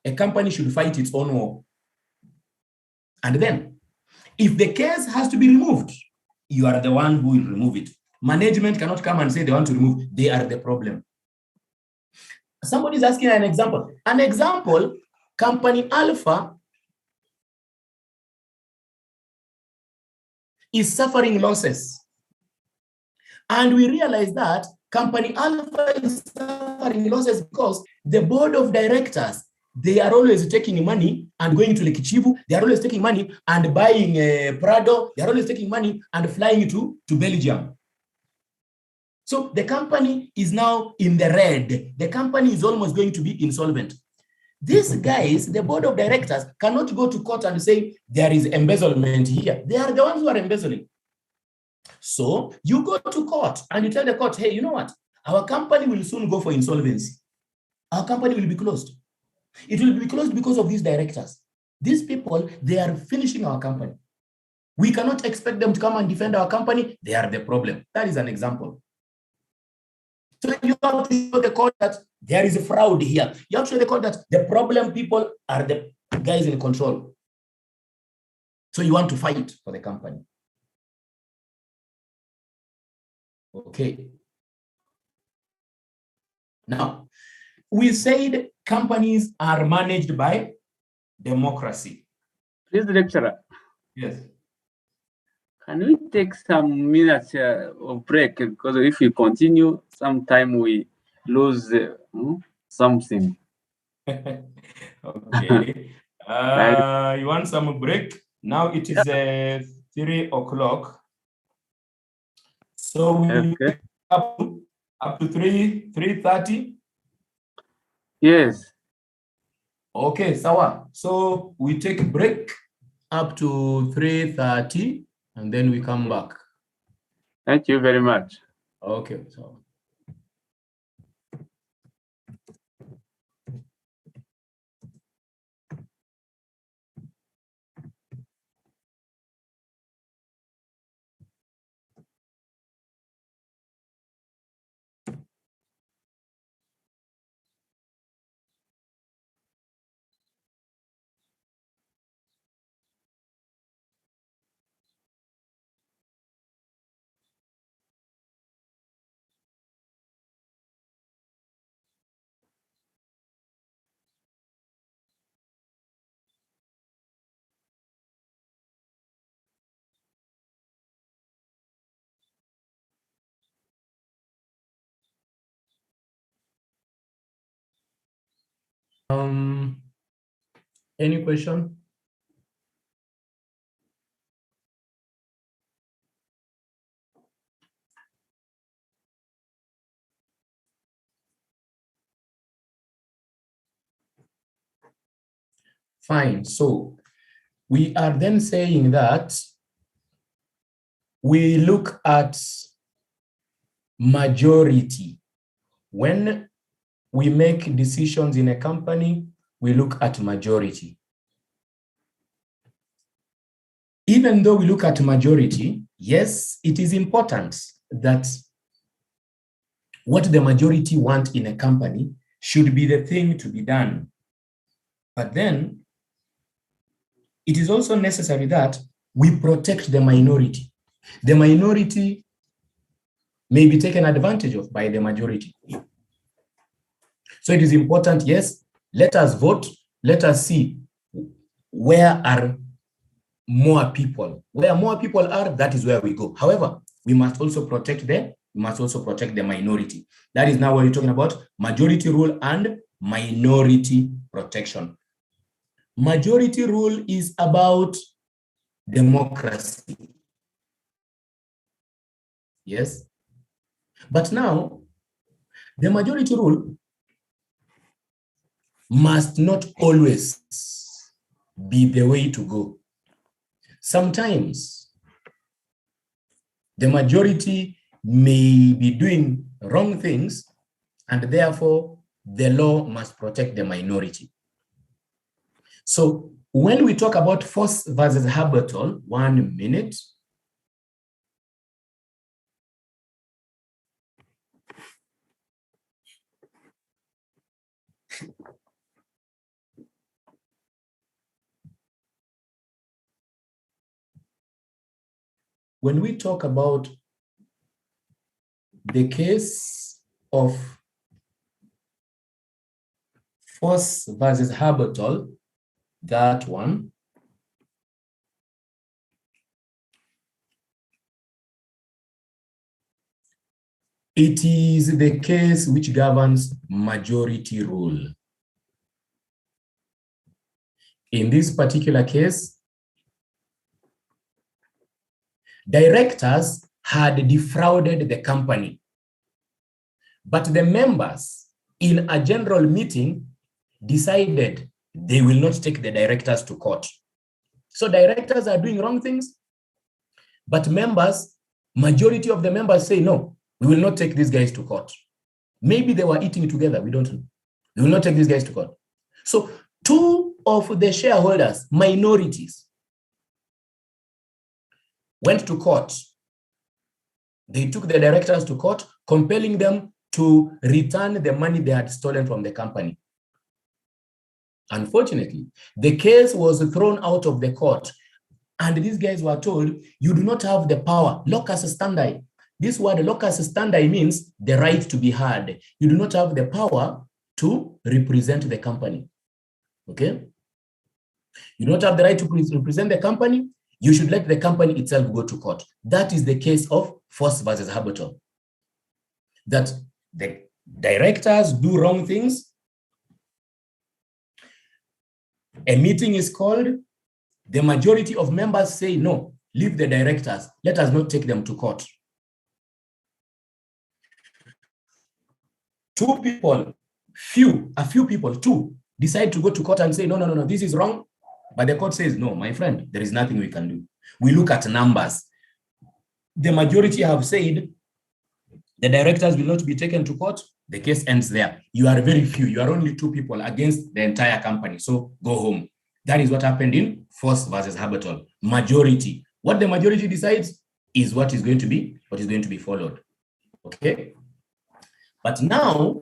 a company should fight its own war. And then, if the case has to be removed, you are the one who will remove it. Management cannot come and say they want to remove. They are the problem. Somebody is asking an example. An example, company Alpha is suffering losses. And we realize that company Alpha is suffering losses because the board of directors, they are always taking money and going to Lake Chivu. They are always taking money and buying Prado. They are always taking money and flying to Belgium. So the company is now in the red. The company is almost going to be insolvent. These guys, the board of directors, cannot go to court and say there is embezzlement here. They are the ones who are embezzling. So you go to court and you tell the court, hey, you know what? Our company will soon go for insolvency. Our company will be closed. It will be closed because of these directors. These people, they are finishing our company. We cannot expect them to come and defend our company. They are the problem. That is an example. So you have to show the court that there is a fraud here. You have to show the court that the problem people are the guys in control. So you want to fight for the company. Okay. Now, we said companies are managed by democracy. Please, lecturer. Yes. Can we take some minutes of break? Because if we continue, sometime we lose something. Okay. You want some break? Now it is 3 o'clock. So we up to 3:30. Yes. Okay, Sawa. So we take a break up to 3:30 and then we come back. Thank you very much. Okay. So. Any question? Fine. So we are then saying that we look at majority. When we make decisions in a company, we look at majority. Even though we look at majority, yes, it is important that what the majority want in a company should be the thing to be done. But then it is also necessary that we protect the minority. The minority may be taken advantage of by the majority. So it is important, yes, let us vote, let us see where are more people. Where more people are, that is where we go. However, we must also protect the minority. That is now what we're talking about, majority rule and minority protection. Majority rule is about democracy. Yes. But now, the majority rule must not always be the way to go. Sometimes, the majority may be doing wrong things, and therefore, the law must protect the minority. So, when we talk about force versus habitual, 1 minute. When we talk about the case of force versus habitual, that one, it is the case which governs majority rule. In this particular case, directors had defrauded the company, but the members in a general meeting decided they will not take the directors to court. So directors are doing wrong things, but members, majority of the members say, no, we will not take these guys to court. Maybe they were eating together, we don't know. We will not take these guys to court. So 2 of the shareholders, minorities, went to court. They took the directors to court, compelling them to return the money they had stolen from the company. Unfortunately, the case was thrown out of the court, and these guys were told, you do not have the power, locus standi. This word locus standi means the right to be heard. You do not have the power to represent the company. Okay? You do not have the right to represent the company. You should let the company itself go to court. That is the case of force versus habitual. That the directors do wrong things. A meeting is called. The majority of members say, no, leave the directors. Let us not take them to court. 2 people, a few people, 2, decide to go to court and say, no, this is wrong. But the court says, no, my friend, there is nothing we can do. We look at numbers. The majority have said the directors will not be taken to court. The case ends there. You are very few. You are only 2 people against the entire company. So go home. That is what happened in force versus habitual. Majority. What the majority decides is what is going to be followed. Okay? But now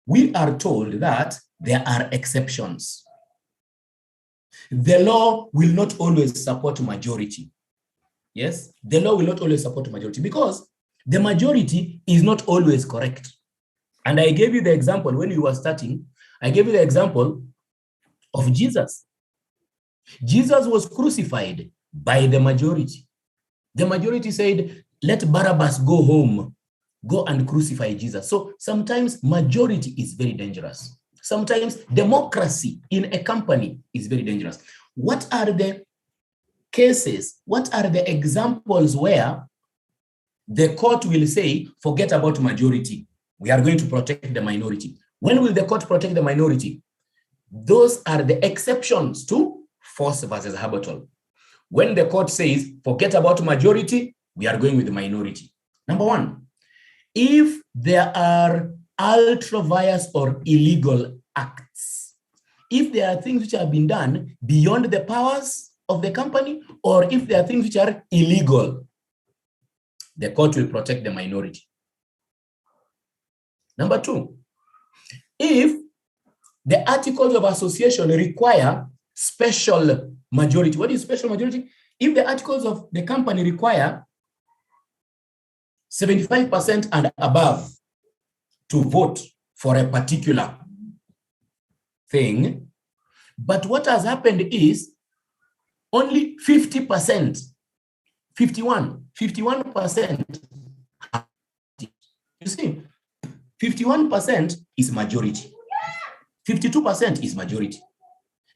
we are told that there are exceptions. The law will not always support majority. Yes, the law will not always support majority because the majority is not always correct. And I gave you the example when we were starting, I gave you the example of Jesus. Jesus was crucified by the majority. The majority said, let Barabbas go home, go and crucify Jesus. So sometimes majority is very dangerous. sometimes democracy in a company is very dangerous. What are the cases? What are the examples where the court will say, forget about majority, we are going to protect the minority? When will the court protect the minority? Those are the exceptions to force versus habitual. When the court says, forget about majority, we are going with the minority. Number one, if there are ultra-vires or illegal acts, if there are things which have been done beyond the powers of the company, or if there are things which are illegal, the court will protect the minority. Number two, if the articles of association require special majority. What is special majority? If the articles of the company require 75% and above to vote for a particular thing, but what has happened is only 50%, 51%. You see, 51% is majority. 52% is majority.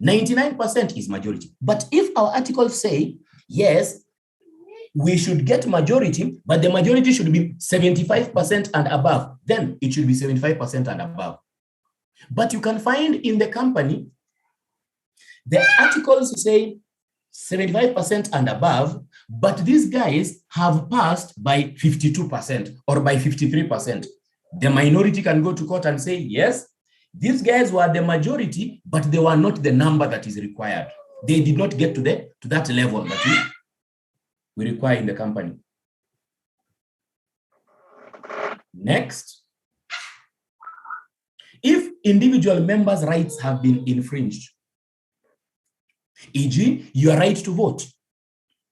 99% is majority. But if our articles say, yes, we should get majority, but the majority should be 75% and above, then it should be 75% and above. But you can find in the company, the articles say 75% and above, but these guys have passed by 52% or by 53%. The minority can go to court and say, yes, these guys were the majority, but they were not the number that is required. They did not get to that level that we require in the company. Next, if individual members' rights have been infringed, e.g., your right to vote,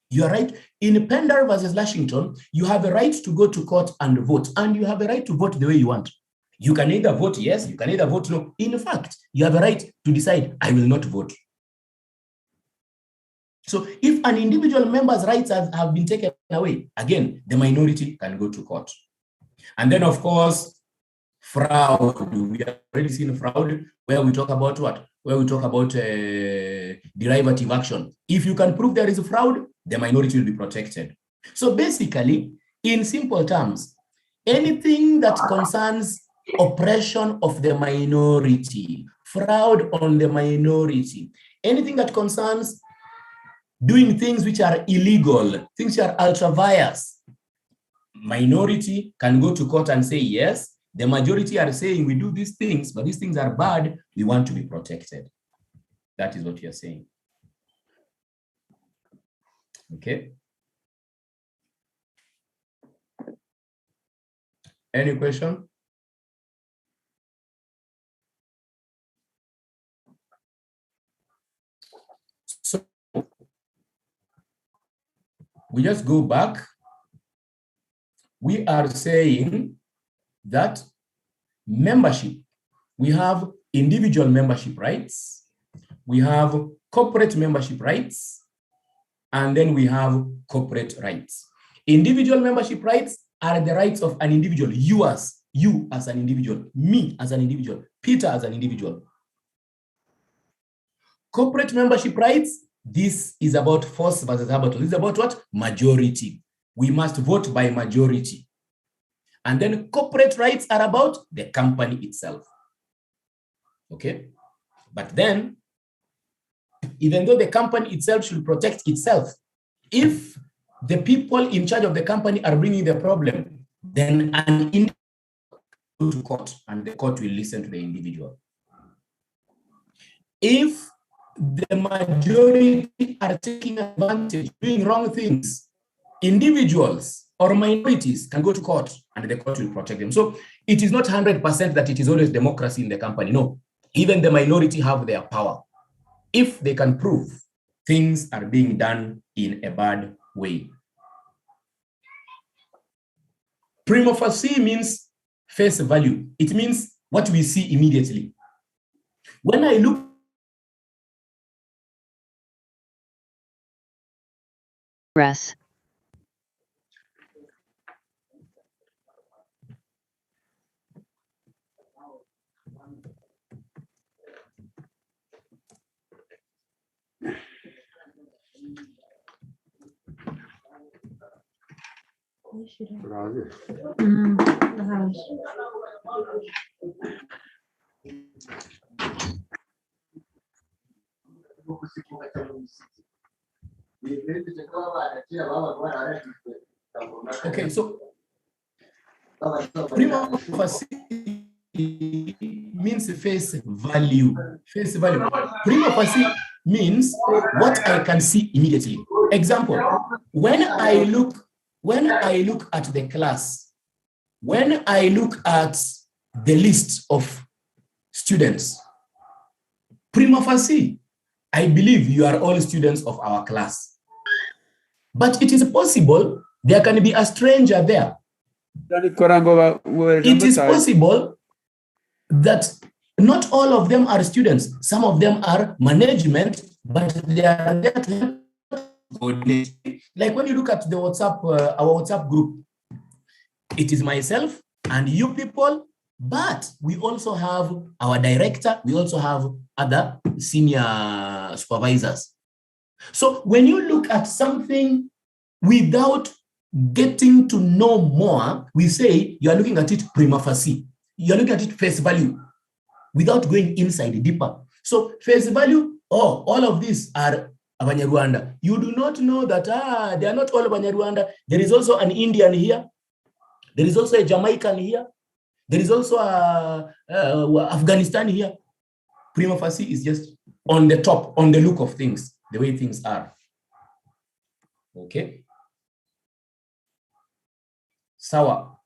your right in Pender versus Lashington, you have a right to go to court and vote, and you have a right to vote the way you want. You can either vote yes, you can either vote no. In fact, you have a right to decide, I will not vote. So if an individual member's rights have been taken away, again, the minority can go to court. And then, of course, fraud. We have already seen fraud, where we talk about what? Where we talk about derivative action. If you can prove there is a fraud, the minority will be protected. So basically, in simple terms, anything that concerns oppression of the minority, fraud on the minority, anything that concerns doing things which are illegal, things which are ultra-vires, minority can go to court and say, yes, the majority are saying we do these things, but these things are bad, we want to be protected. That is what you're saying. Okay. Any question? So we just go back. We are saying that membership, we have individual membership rights, we have corporate membership rights, and then we have corporate rights. Individual membership rights are the rights of an individual, you as an individual, me as an individual, Peter as an individual. Corporate membership rights, this is about force versus habitual. This is about what? Majority. We must vote by majority. And then corporate rights are about the company itself. Okay? But then, even though the company itself should protect itself, if the people in charge of the company are bringing the problem, then an individual will go to court and the court will listen to the individual. If the majority are taking advantage, doing wrong things, individuals or minorities can go to court and the court will protect them. So it is not 100% that it is always democracy in the company. No, even the minority have their power. If they can prove things are being done in a bad way. Prima facie means face value. It means what we see immediately. When I look Press. Okay, so prima facie means face value. Face value. Prima facie means what I can see immediately. Example, when I look at the class, when I look at the list of students, prima facie, I believe you are all students of our class. But it is possible there can be a stranger there. It is possible that not all of them are students. Some of them are management, but they are there to coordinate. Like when you look at the WhatsApp, our WhatsApp group, it is myself and you people, but we also have our director, we also have other senior supervisors. So when you look at something without getting to know more, we say you are looking at it prima facie. You are looking at it face value without going inside deeper. So face value, oh, all of these are Abanyarwanda. You do not know that they are not all Abanyarwanda. There is also an Indian here. There is also a Jamaican here. There is also a Afghanistan here. Prima facie is just on the top, on the look of things, the way things are. Okay. Sawa.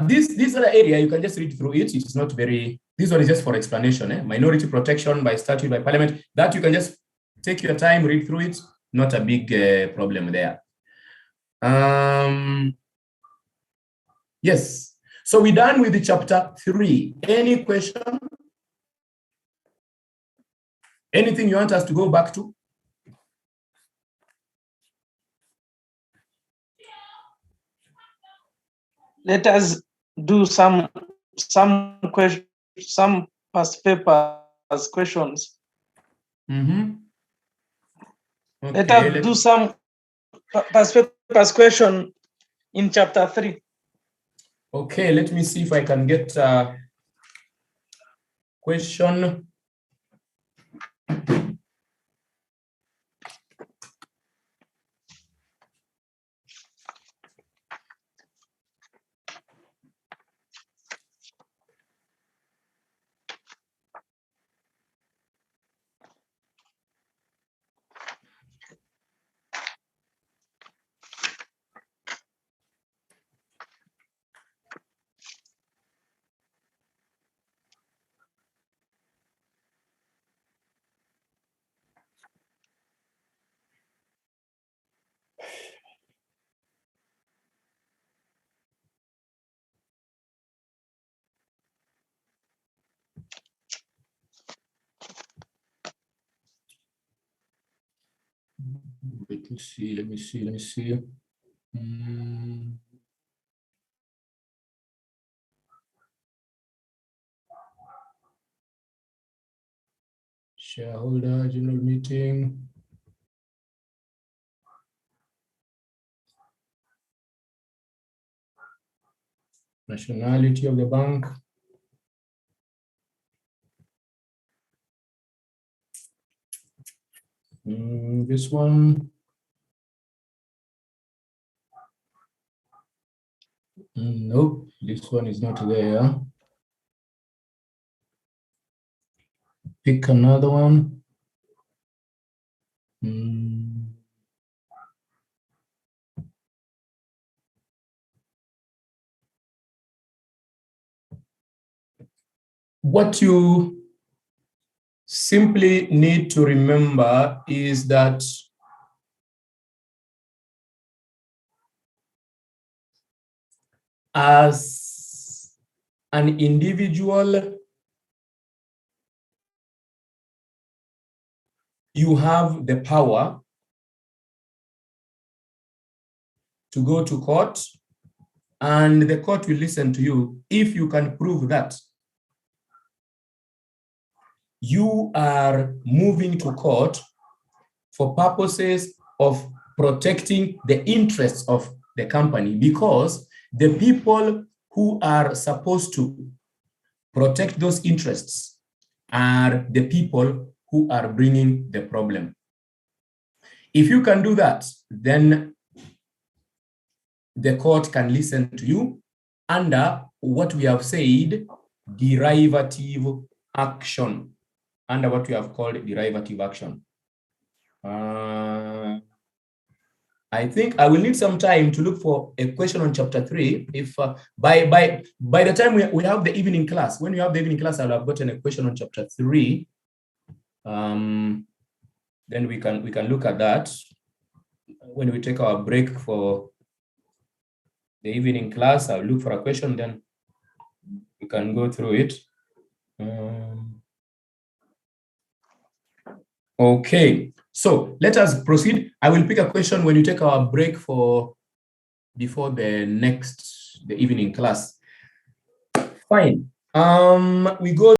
This other area, you can just read through it. It is not very, this one is just for explanation. Minority protection by statute, by parliament. That you can just take your time, read through it. Not a big problem there. Yes. So we're done with the chapter 3. Any question? Anything you want us to go back to? Let us do some past papers questions. Mm-hmm. Okay, Let us do some past papers question in chapter 3. Okay, let me see if I can get a question. Let me see. Shareholder general meeting. Nationality of the bank. This one. Nope, this one is not there. Pick another one. What you simply need to remember is that as an individual, you have the power to go to court and the court will listen to you if you can prove that you are moving to court for purposes of protecting the interests of the company, because the people who are supposed to protect those interests are the people who are bringing the problem. If you can do that, then the court can listen to you under what we have said, derivative action, under what we have called derivative action. I think I will need some time to look for a question on chapter 3. If by the time we have the evening class, when we have the evening class, I'll have gotten a question on chapter 3. Then we can look at that when we take our break for the evening class. I'll look for a question, then we can go through it. Okay, so let us proceed. I will pick a question when you take our break before the evening class. Fine. We go